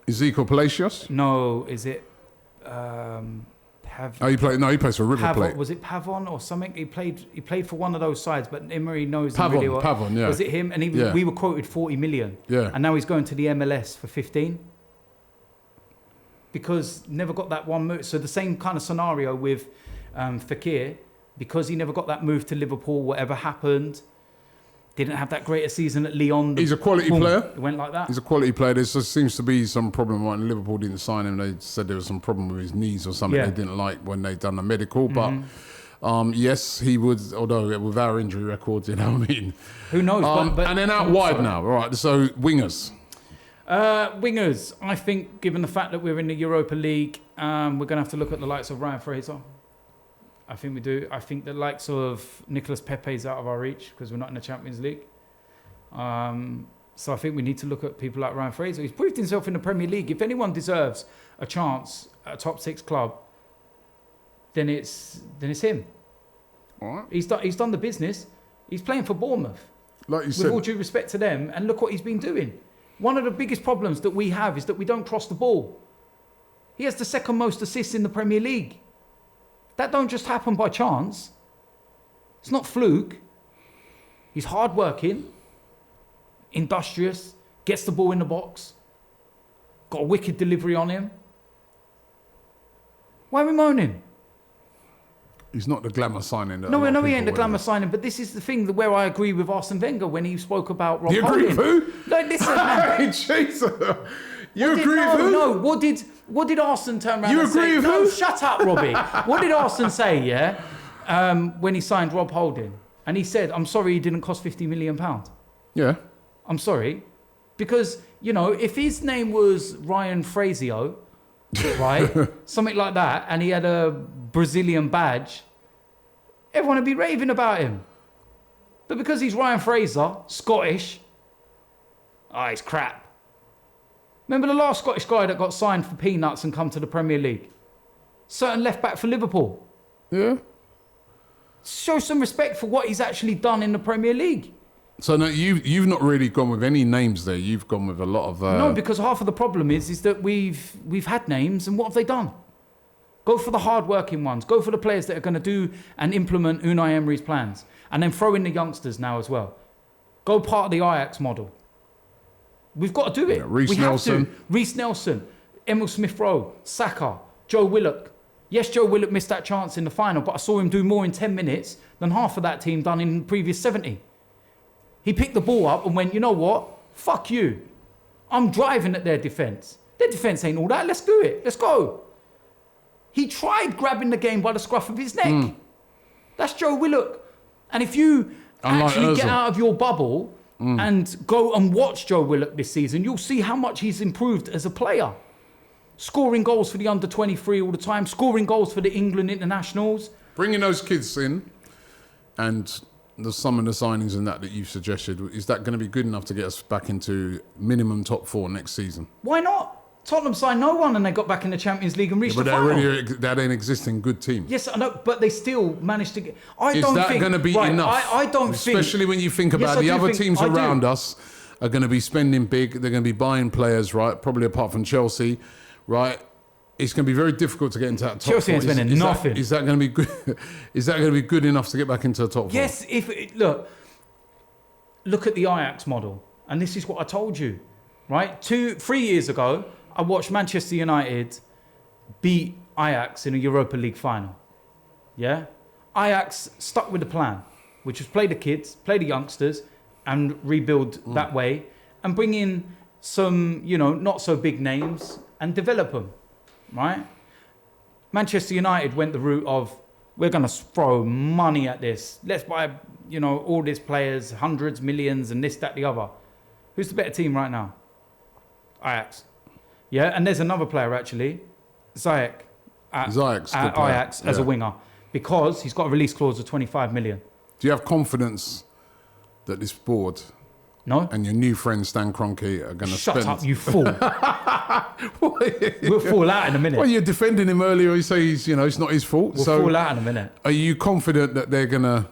Ezekiel Palacios? No, is it... he plays for River Plate. Was it Pavon or something? He played for one of those sides, but Emery knows him really well. Pavon, yeah. Was it him? And we were quoted 40 million. Yeah. And now he's going to the MLS for 15. Because never got that one move. So the same kind of scenario with Fekir, because he never got that move to Liverpool, whatever happened. Didn't have that great a season at Lyon. He's a quality player. It went like that. He's a quality player. There seems to be some problem when Liverpool didn't sign him. They said there was some problem with his knees or something they didn't like when they done the medical. But yes, he would, although with our injury records, you know what I mean? Who knows? But and then out wide now. All right, so wingers. Wingers, I think, given the fact that we're in the Europa League, we're going to have to look at the likes of Ryan Fraser. I think we do. I think the likes of Nicolas Pepe is out of our reach because we're not in the Champions League. So I think we need to look at people like Ryan Fraser. He's proved himself in the Premier League. If anyone deserves a chance at a top 6 club, then it's him. All right. He's done the business. He's playing for Bournemouth. Like you said. With all due respect to them, and look what he's been doing. One of the biggest problems that we have is that we don't cross the ball. He has the second most assists in the Premier League. That don't just happen by chance. It's not fluke. He's hardworking, industrious, gets the ball in the box, got a wicked delivery on him. Why are we moaning? He's not the glamour signing. No, he ain't the glamour signing, but this is the thing where I agree with Arsene Wenger when he spoke about Rob You agree with who? No, listen, man. Hey, Jesus. You agree with who? No, what did Arsene turn around and say? You agree with No, who? shut up, Robbie. What did Arsene say, when he signed Rob Holding? And he said, I'm sorry he didn't cost £50 million. Yeah. I'm sorry. Because, if his name was Ryan Frazio, right, something like that, and he had a Brazilian badge, everyone would be raving about him. But because he's Ryan Fraser, Scottish, he's crap. Remember the last Scottish guy that got signed for peanuts and come to the Premier League? Certain left back for Liverpool. Yeah. Show some respect for what he's actually done in the Premier League. So no, you've not really gone with any names there. You've gone with a lot of. No, because half of the problem is that we've had names, and what have they done? Go for the hard-working ones. Go for the players that are going to do and implement Unai Emery's plans, and then throw in the youngsters now as well. Go part of the Ajax model. We've got to do it. Yeah, Reece Nelson. Reece Nelson, Emil Smith-Rowe, Saka, Joe Willock. Yes, Joe Willock missed that chance in the final, but I saw him do more in 10 minutes than half of that team done in the previous 70. He picked the ball up and went, you know what? Fuck you. I'm driving at their defence. Their defence ain't all that. Let's do it. Let's go. He tried grabbing the game by the scruff of his neck. That's Joe Willock. And if you actually get out of your bubble and go and watch Joe Willock this season, you'll see how much he's improved as a player. Scoring goals for the under-23 all the time, scoring goals for the England internationals. Bringing those kids in and some of the signings and that you've suggested, is that going to be good enough to get us back into minimum top 4 next season? Why not? Tottenham signed no one and they got back in the Champions League and reached the final. But they're an existing good team. Yes, I know, but they still managed to get... Is that going to be enough? I don't think... Especially when you think about the other teams around us are going to be spending big. They're going to be buying players, right? Probably apart from Chelsea, right? It's going to be very difficult to get into that top 4. Chelsea ain't spending nothing. Is that going to be good? Is that going to be good enough to get back into the top 4? Yes, look at the Ajax model. And this is what I told you, right? 3 years ago, I watched Manchester United beat Ajax in a Europa League final. Yeah? Ajax stuck with the plan, which was play the kids, play the youngsters, and rebuild that way, and bring in some, not so big names and develop them, right? Manchester United went the route of we're going to throw money at this. Let's buy, all these players, hundreds, millions, and this, that, the other. Who's the better team right now? Ajax. Yeah, and there's another player, actually, Ziyech. At Ajax as a winger. Because he's got a release clause of 25 million. Do you have confidence that this board and your new friend Stan Kroenke are going to spend... Shut up, you fool. We'll fall out in a minute. Well, you're defending him earlier. You say it's not his fault. We'll fall out in a minute. Are you confident that they're going to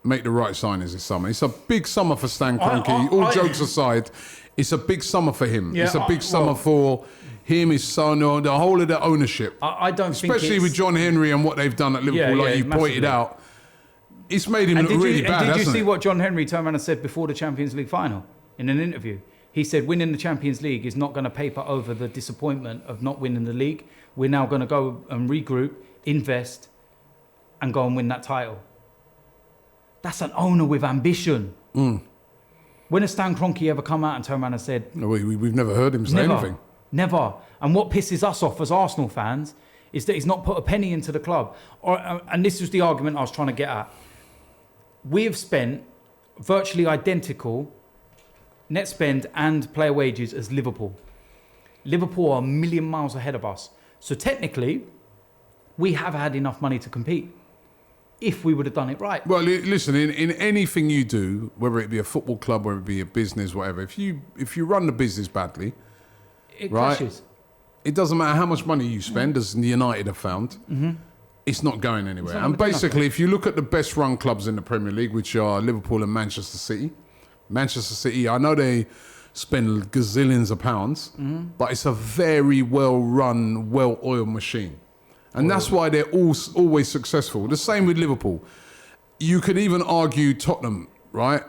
make the right signings this summer? It's a big summer for Stan Kroenke. All jokes aside, it's a big summer for him. Yeah, it's a big summer for him, his son, or the whole of the ownership. I don't think especially with John Henry and what they've done at Liverpool, like you pointed out. It's made him look really bad, hasn't it? Did you see what John Henry turned around and said before the Champions League final in an interview? He said winning the Champions League is not going to paper over the disappointment of not winning the league. We're now going to go and regroup, invest, and go and win that title. That's an owner with ambition. When has Stan Kroenke ever come out and turned around and said... No, we've never heard him say anything. Never. And what pisses us off as Arsenal fans is that he's not put a penny into the club. And this was the argument I was trying to get at. We have spent virtually identical net spend and player wages as Liverpool. Liverpool are a million miles ahead of us. So technically, we have had enough money to compete if we would have done it right. Well, listen, in anything you do, whether it be a football club, whether it be a business, whatever, if you run the business badly, it crashes. It doesn't matter how much money you spend, as United have found, it's not going anywhere. And basically, if you look at the best run clubs in the Premier League, which are Liverpool and Manchester City, I know they spend gazillions of pounds, but it's a very well-run, well-oiled machine. And that's why they're always successful. The same with Liverpool. You could even argue Tottenham, right,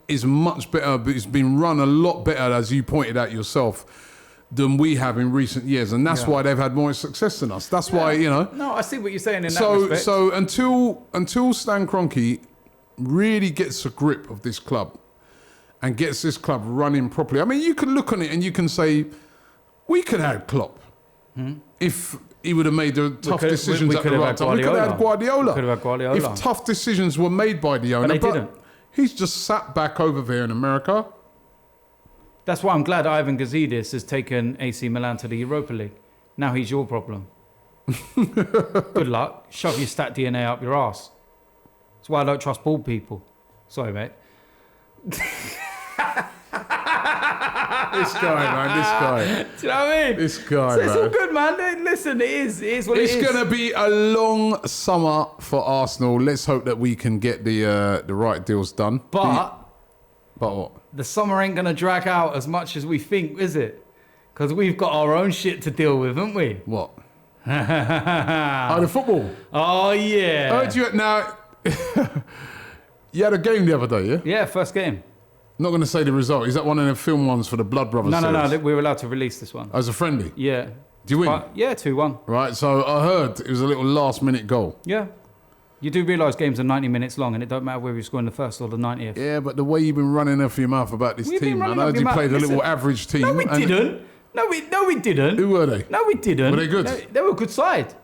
is much better, but it's been run a lot better, as you pointed out yourself, than we have in recent years. And that's why they've had more success than us. That's why, No, I see what you're saying in that respect. So until Stan Kroenke really gets a grip of this club and gets this club running properly, I mean, you can look on it and you can say, we could have Klopp if he would have made the tough decisions at the right time. We could have had Guardiola. If tough decisions were made by the owner. But they didn't. He's just sat back over there in America. That's why I'm glad Ivan Gazidis has taken AC Milan to the Europa League. Now he's your problem. Good luck. Shove your stat DNA up your ass. That's why I don't trust bald people. Sorry, mate. This guy, man, this guy. Do you know what I mean? This guy, so it's all good, man. Listen, it is what it is. It's going to be a long summer for Arsenal. Let's hope that we can get the right deals done. But what? The summer ain't going to drag out as much as we think, is it? Because we've got our own shit to deal with, haven't we? What? The football. Oh, yeah. Heard you now. You had a game the other day, yeah? Yeah, first game. Not going to say the result. Is that one of the film ones for the Blood Brothers series? No. We were allowed to release this one. As a friendly? Yeah. Did you win? Yeah, 2-1. Right, so I heard it was a little last-minute goal. Yeah. You do realise games are 90 minutes long and it don't matter whether you score in the first or the 90th. Yeah, but the way you've been running off your mouth about this team, man. I heard you played a little average team. No, we didn't. No, we didn't. Who were they? No, we didn't. Were they good? They were a good side.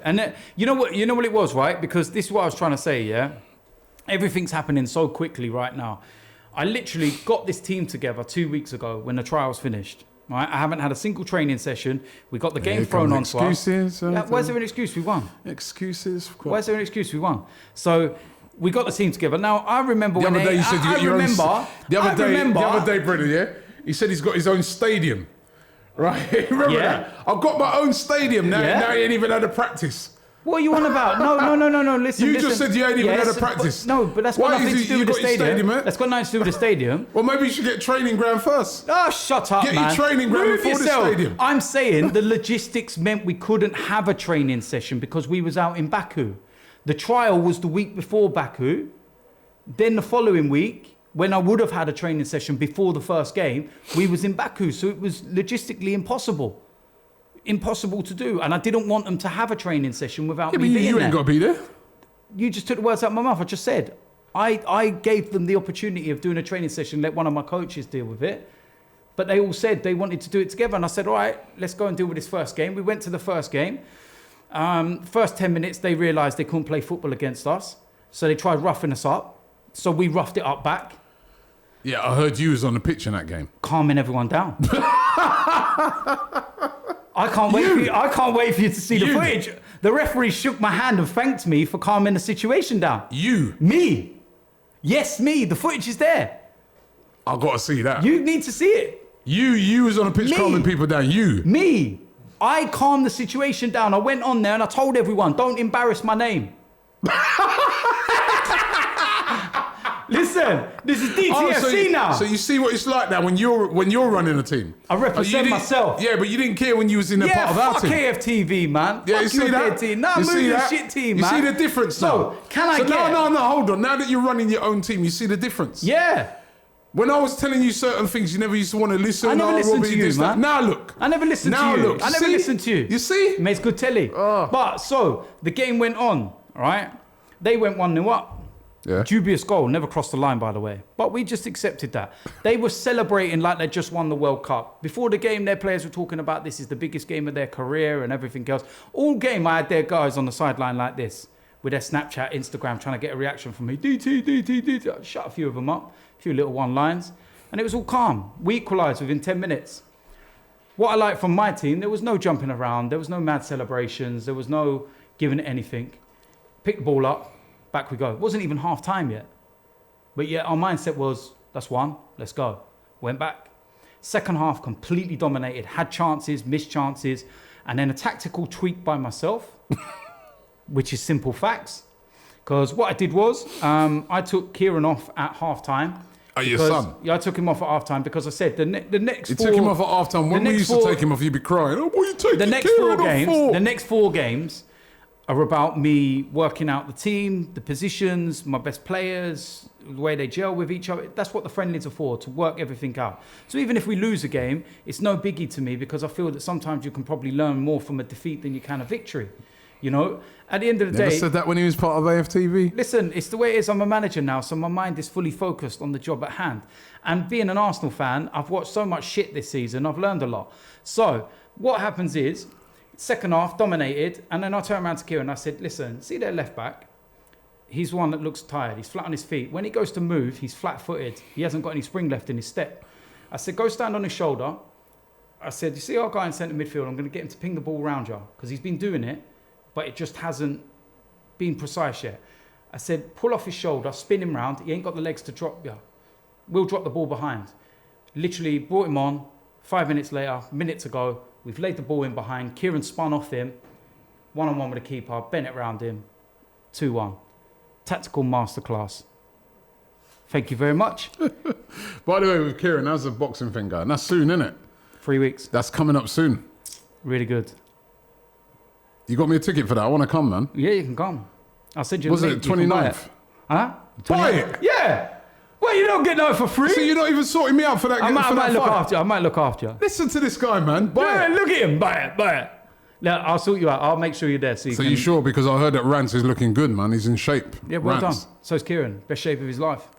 And you know what it was, right? Because this is what I was trying to say, yeah? Everything's happening so quickly right now. I literally got this team together 2 weeks ago when the trials finished. Right? I haven't had a single training session. We got the game thrown on to us. Where's there an excuse? We won. Excuses? Where's there an excuse? We won. So we got the team together. Now, I remember the when other day you said you got your own... The other day, Brendan, yeah? He said he's got his own stadium. Right? Remember that? I've got my own stadium now. Yeah? Now he ain't even had a practice. What are you on about? No. Listen. Just said you ain't even had a practice. But that's got nothing to do with the stadium. That's got nothing to do with the stadium. Well, maybe you should get training ground first. Oh, shut up, man. Get your training ground before the stadium. I'm saying the logistics meant we couldn't have a training session because we was out in Baku. The trial was the week before Baku. Then the following week, when I would have had a training session before the first game, we was in Baku. So it was logistically impossible to do, and I didn't want them to have a training session without me being there. You ain't got to be there. You just took the words out of my mouth. I just said I gave them the opportunity of doing a training session, let one of my coaches deal with it, but they all said they wanted to do it together, and I said, all right, let's go and deal with this first game. We went to the first game, First 10 minutes, they realised they couldn't play football against us. So they tried roughing us up. So we roughed it up back. Yeah, I heard you was on the pitch in that game. Calming everyone down. I can't wait for you to see the footage. The referee shook my hand and thanked me for calming the situation down. You? Me. Yes, me. The footage is there. I got to see that. You need to see it. You was on the pitch calming people down. You? Me. I calmed the situation down. I went on there and I told everyone, don't embarrass my name. Listen, this is DTFC now. So you see what it's like now when you're running a team. I represent myself. Yeah, but you didn't care when you was in a part of our team. Yeah, fuck AFTV, man. Yeah, fuck you see that? Team. Nah, move your shit team, man. You see the difference now? So, can I get... No, hold on. Now that you're running your own team, you see the difference? Yeah. When I was telling you certain things, you never used to want to listen. I never listened to you, man. Now look. I never listened to you. Look. I never listened to you. You see? Mate, it's good telly. Oh. But, so, the game went on, right? They went 1-0 up. Yeah. Dubious goal, never crossed the line, by the way. But we just accepted that. They were celebrating like they just won the World Cup. Before the game, their players were talking about this is the biggest game of their career and everything else. All game, I had their guys on the sideline like this with their Snapchat, Instagram, trying to get a reaction from me. DT. I shut a few of them up, a few little one-lines. And it was all calm. We equalised within 10 minutes. What I like from my team, there was no jumping around. There was no mad celebrations. There was no giving it anything. Pick the ball up. Back we go. It wasn't even half time yet. But yeah, our mindset was, that's one, let's go. Went back. Second half, completely dominated. Had chances, missed chances. And then a tactical tweak by myself, which is simple facts. Because what I did was, I took Kieran off at half time. Oh, your son? Yeah, I took him off at half time because I said the next You took him off at half time. When we used to take him off, you'd be crying. Oh, what are you taking the next four games are about me working out the team, the positions, my best players, the way they gel with each other. That's what the friendlies are for, to work everything out. So even if we lose a game, it's no biggie to me because I feel that sometimes you can probably learn more from a defeat than you can a victory. You know, at the end of the day... Never said that when he was part of AFTV? Listen, it's the way it is. I'm a manager now, so my mind is fully focused on the job at hand. And being an Arsenal fan, I've watched so much shit this season, I've learned a lot. So what happens is, second half, dominated, and then I turned around to Kieran and I said, listen, see their left back? He's one that looks tired. He's flat on his feet. When he goes to move, he's flat-footed. He hasn't got any spring left in his step. I said, go stand on his shoulder. I said, you see our guy in centre midfield? I'm going to get him to ping the ball around you because he's been doing it, but it just hasn't been precise yet. I said, pull off his shoulder, spin him round. He ain't got the legs to drop you. We'll drop the ball behind. Literally brought him on. 5 minutes later, minutes ago, we've laid the ball in behind. Kieran spun off him. One-on-one with the keeper. Bent it round him. 2-1. Tactical masterclass. Thank you very much. By the way, with Kieran, how's the boxing thing going? That's soon, isn't it? 3 weeks. That's coming up soon. Really good. You got me a ticket for that? I want to come, man. Yeah, you can come. I'll send you a link. Was it 29th? Huh? Buy it? Yeah. Well, you don't get no for free. So you're not even sorting me out for that? I might look after you. I might look after you. Listen to this guy, man. Buy it. Look at him. Buy it. Now, I'll sort you out. I'll make sure you're there. So you sure? Because I heard that Rance is looking good, man. He's in shape. Yeah, well Rance. done. So's Kieran. Best shape of his life.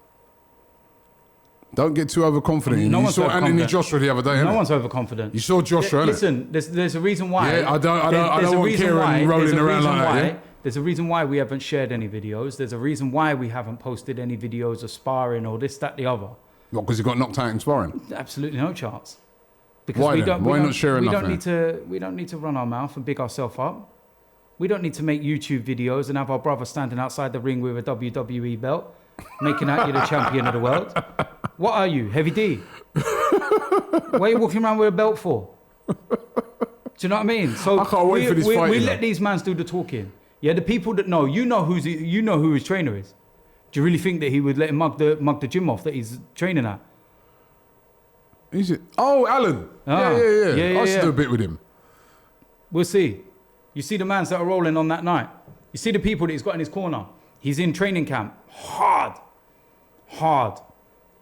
Don't get too overconfident. You saw Anthony Joshua the other day, No one's overconfident. You saw Joshua, Listen, there's a reason why. Yeah, I don't want Kieran rolling around like that, yeah? There's a reason why we haven't shared any videos. There's a reason why we haven't posted any videos of sparring or this, that, the other. What, because you got knocked out in sparring? Absolutely no chance. Because why then? Why not sharing nothing? We don't need to run our mouth and big ourselves up. We don't need to make YouTube videos and have our brother standing outside the ring with a WWE belt, making out you're the champion of the world. What are you, Heavy D? Why are you walking around with a belt for? Do you know what I mean? So I can't wait for this fight. We let these mans do the talking. Yeah, the people that know, you know who his trainer is. Do you really think that he would let him mug the gym off that he's training at? Is it? Oh, Alan. Yeah. I used to do a bit with him. We'll see. You see the mans that are rolling on that night. You see the people that he's got in his corner. He's in training camp. Hard.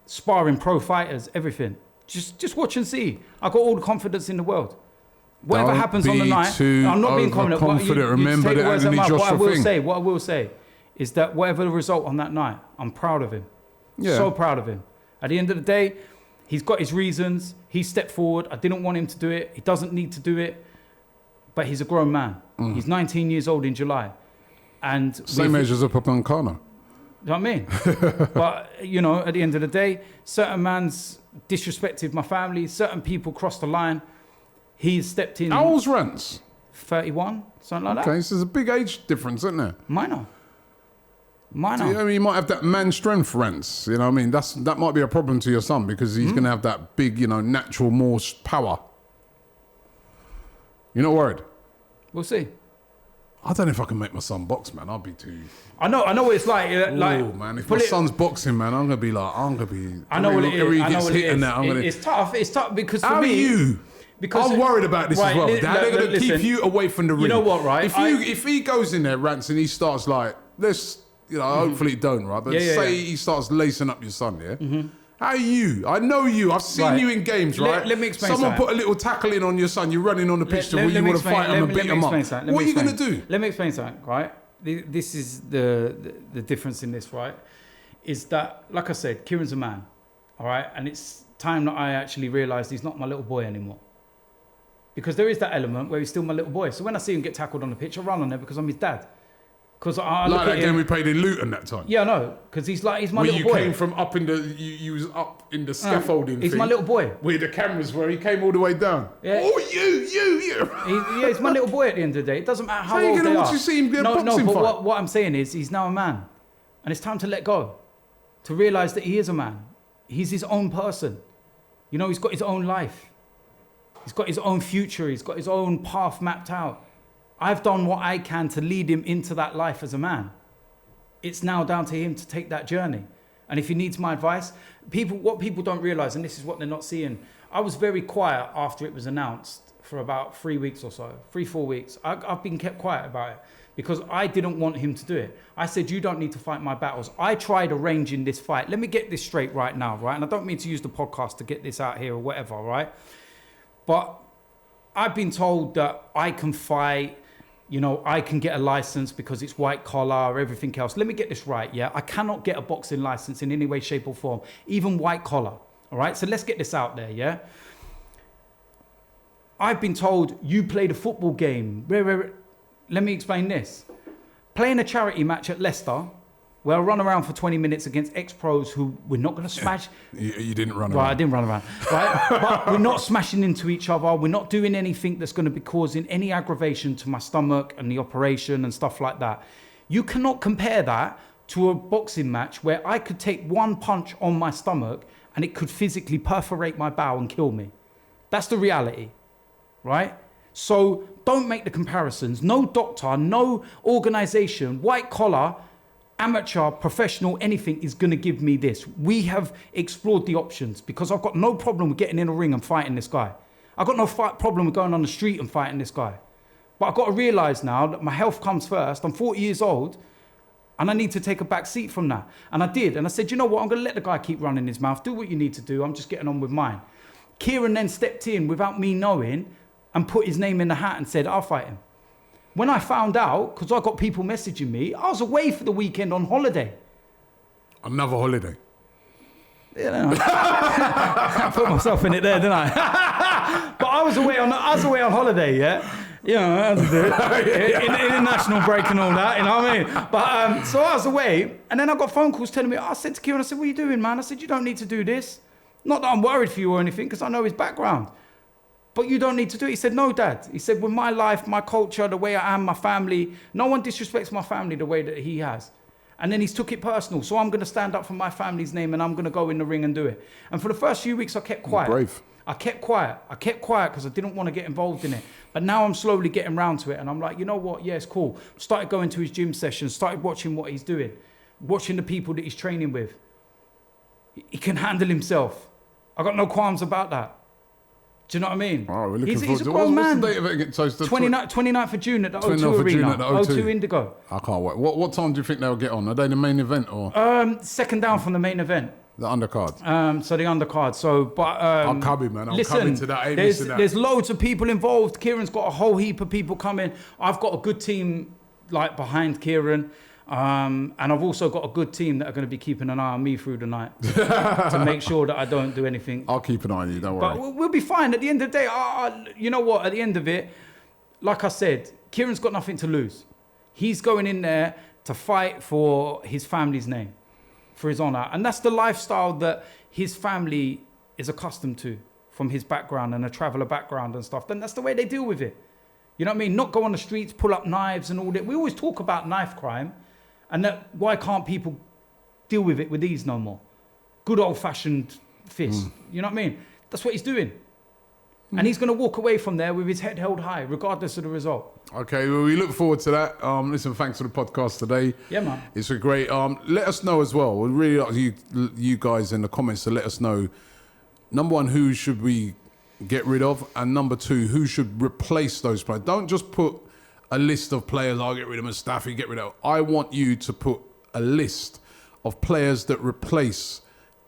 Sparring pro fighters, everything. Just watch and see. I've got all the confidence in the world. Whatever happens on the night, I'm not being confident. Remember the Anthony Joshua thing. What I will say is that whatever the result on that night, I'm proud of him. Yeah. So proud of him. At the end of the day, he's got his reasons. He stepped forward. I didn't want him to do it. He doesn't need to do it. but he's a grown man. He's 19 years old in July. And same age as a Papankana. You know what I mean? But, you know, at the end of the day, certain man's disrespected my family. Certain people crossed the line. He's stepped in. How old's Rance? 31, something like that. Okay, so there's a big age difference, isn't there? Minor. So, I mean, you might have that man strength, Rance. You know what I mean? That might be a problem to your son because he's going to have that big, you know, natural more power. You're not worried? We'll see. I don't know if I can make my son box, man. I'll be too... I know what it's like. Oh, man, if my son's boxing, man, I'm going to be... I know what it is. It's tough. It's tough because for How me... are you? Because I'm worried about this as well. They're going to keep listen, you away from the ring. You know what, right? If he goes in there, Rance, and he starts like, let's... You know, hopefully don't, right? But he starts lacing up your son, yeah? How are you? I know you. I've seen you in games, right? Let me explain Someone something. put a little tackle in on your son. You're running on the pitch to you want to fight him and beat him up. What are you going to do? Let me explain something, right? This is the difference in this, right? Is that, like I said, Kieran's a man, all right? And it's time that I actually realised he's not my little boy anymore. Because there is that element where he's still my little boy. So when I see him get tackled on the pitch, I run on there because I'm his dad. Because I like that game we played in Luton that time. Yeah, I know. Because he's my little boy. Where you came from up in the, you was up in the scaffolding He's my little boy. Where the cameras were, he came all the way down. Yeah. Oh, you. He's my little boy at the end of the day. It doesn't matter how old they are. How are you going to watch you see him be a boxing fight? But what I'm saying is he's now a man. And it's time to let go. To realise that he is a man. He's his own person. You know, he's got his own life. He's got his own future. He's got his own path mapped out. I've done what I can to lead him into that life as a man. It's now down to him to take that journey. And if he needs my advice, what people don't realise, and this is what they're not seeing, I was very quiet after it was announced for about 3 weeks or so, 3-4 weeks. I've been kept quiet about it because I didn't want him to do it. I said, you don't need to fight my battles. I tried arranging this fight. Let me get this straight right now, right? And I don't mean to use the podcast to get this out here or whatever, right? But I've been told that I can fight. You know, I can get a license because it's white collar or everything else. Let me get this right, yeah? I cannot get a boxing license in any way, shape or form, even white collar, all right? So let's get this out there, yeah? I've been told you played a football game. Let me explain this. Playing a charity match at Leicester, where I run around for 20 minutes against ex-pros who we're not going to smash. You didn't run around. Right, I didn't run around. Right? But we're not smashing into each other. We're not doing anything that's going to be causing any aggravation to my stomach and the operation and stuff like that. You cannot compare that to a boxing match where I could take one punch on my stomach and it could physically perforate my bowel and kill me. That's the reality, right? So don't make the comparisons. No doctor, no organization, white collar, amateur, professional, anything is going to give me this. We have explored the options because I've got no problem with getting in a ring and fighting this guy. I've got no problem with going on the street and fighting this guy. But I've got to realise now that my health comes first. I'm 40 years old and I need to take a back seat from that. And I did. And I said, you know what? I'm going to let the guy keep running his mouth. Do what you need to do. I'm just getting on with mine. Kieran then stepped in without me knowing and put his name in the hat and said, I'll fight him. When I found out, because I got people messaging me, I was away for the weekend on holiday. Another holiday. Yeah, I put myself in it there, didn't I? But I was away on holiday, yeah. You know, international break and all that, you know what I mean? But so I was away, and then I got phone calls telling me, I said to Kieran, I said, what are you doing, man? I said, you don't need to do this. Not that I'm worried for you or anything, because I know his background. But you don't need to do it. He said, no, Dad. He said, with my life, my culture, the way I am, my family, no one disrespects my family the way that he has. And then he's took it personal. So I'm going to stand up for my family's name and I'm going to go in the ring and do it. And for the first few weeks, I kept quiet. You're brave. I kept quiet because I didn't want to get involved in it. But now I'm slowly getting round to it. And I'm like, you know what? Yeah, it's cool. Started going to his gym sessions, started watching what he's doing, watching the people that he's training with. He can handle himself. I got no qualms about that. Do you know what I mean? Oh, we're looking he's a grown man. What's the date of it again? So 29th of June at the O2 Arena. O2 Indigo. I can't wait. What time do you think they'll get on? Are they the main event or? Second down from the main event. The undercard. So the undercard. So, but I'm coming, man. I'm coming to that. There's loads of people involved. Kieran's got a whole heap of people coming. I've got a good team like behind Kieran. And I've also got a good team that are going to be keeping an eye on me through the night to make sure that I don't do anything. I'll keep an eye on you, don't worry. But we'll be fine. At the end of the day, you know what? At the end of it, like I said, Kieran's got nothing to lose. He's going in there to fight for his family's name, for his honour. And that's the lifestyle that his family is accustomed to from his background and a traveller background and stuff. Then that's the way they deal with it. You know what I mean? Not go on the streets, pull up knives and all that. We always talk about knife crime and that why can't people deal with it with ease no more? Good old-fashioned fist. You know what I mean? That's what he's doing. And he's going to walk away from there with his head held high, regardless of the result. Okay, well, we look forward to that. Listen, thanks for the podcast today. Yeah, man. It's a great... let us know as well. We'd really like you guys in the comments to let us know, number one, who should we get rid of? And number two, who should replace those players? Don't just put a list of players, I'll get rid of Mustafi, get rid of... I want you to put a list of players that replace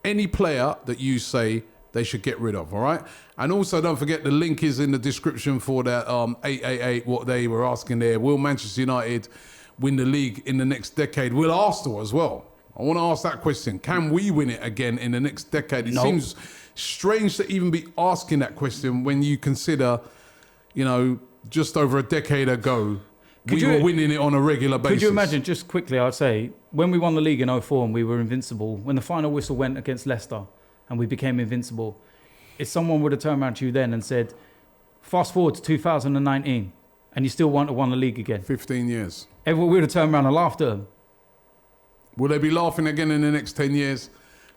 any player that you say they should get rid of, all right? And also, don't forget, the link is in the description for that 888, what they were asking there. Will Manchester United win the league in the next decade? Will Arsenal as well? I want to ask that question. Can we win it again in the next decade? It seems strange to even be asking that question when you consider, you know, just over a decade ago, we were winning it on a regular basis. Could you imagine, just quickly, I'd say, when we won the league in 2004 and we were invincible, when the final whistle went against Leicester and we became invincible, if someone would have turned around to you then and said, fast forward to 2019 and you still want to win the league again. 15 years. Everyone would have turned around and laughed at them. Will they be laughing again in the next 10 years?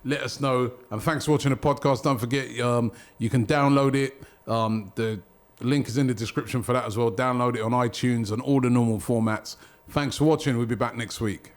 Let us know. And thanks for watching the podcast. Don't forget, you can download it. The link is in the description for that as well. Download it on iTunes and all the normal formats. Thanks for watching. We'll be back next week.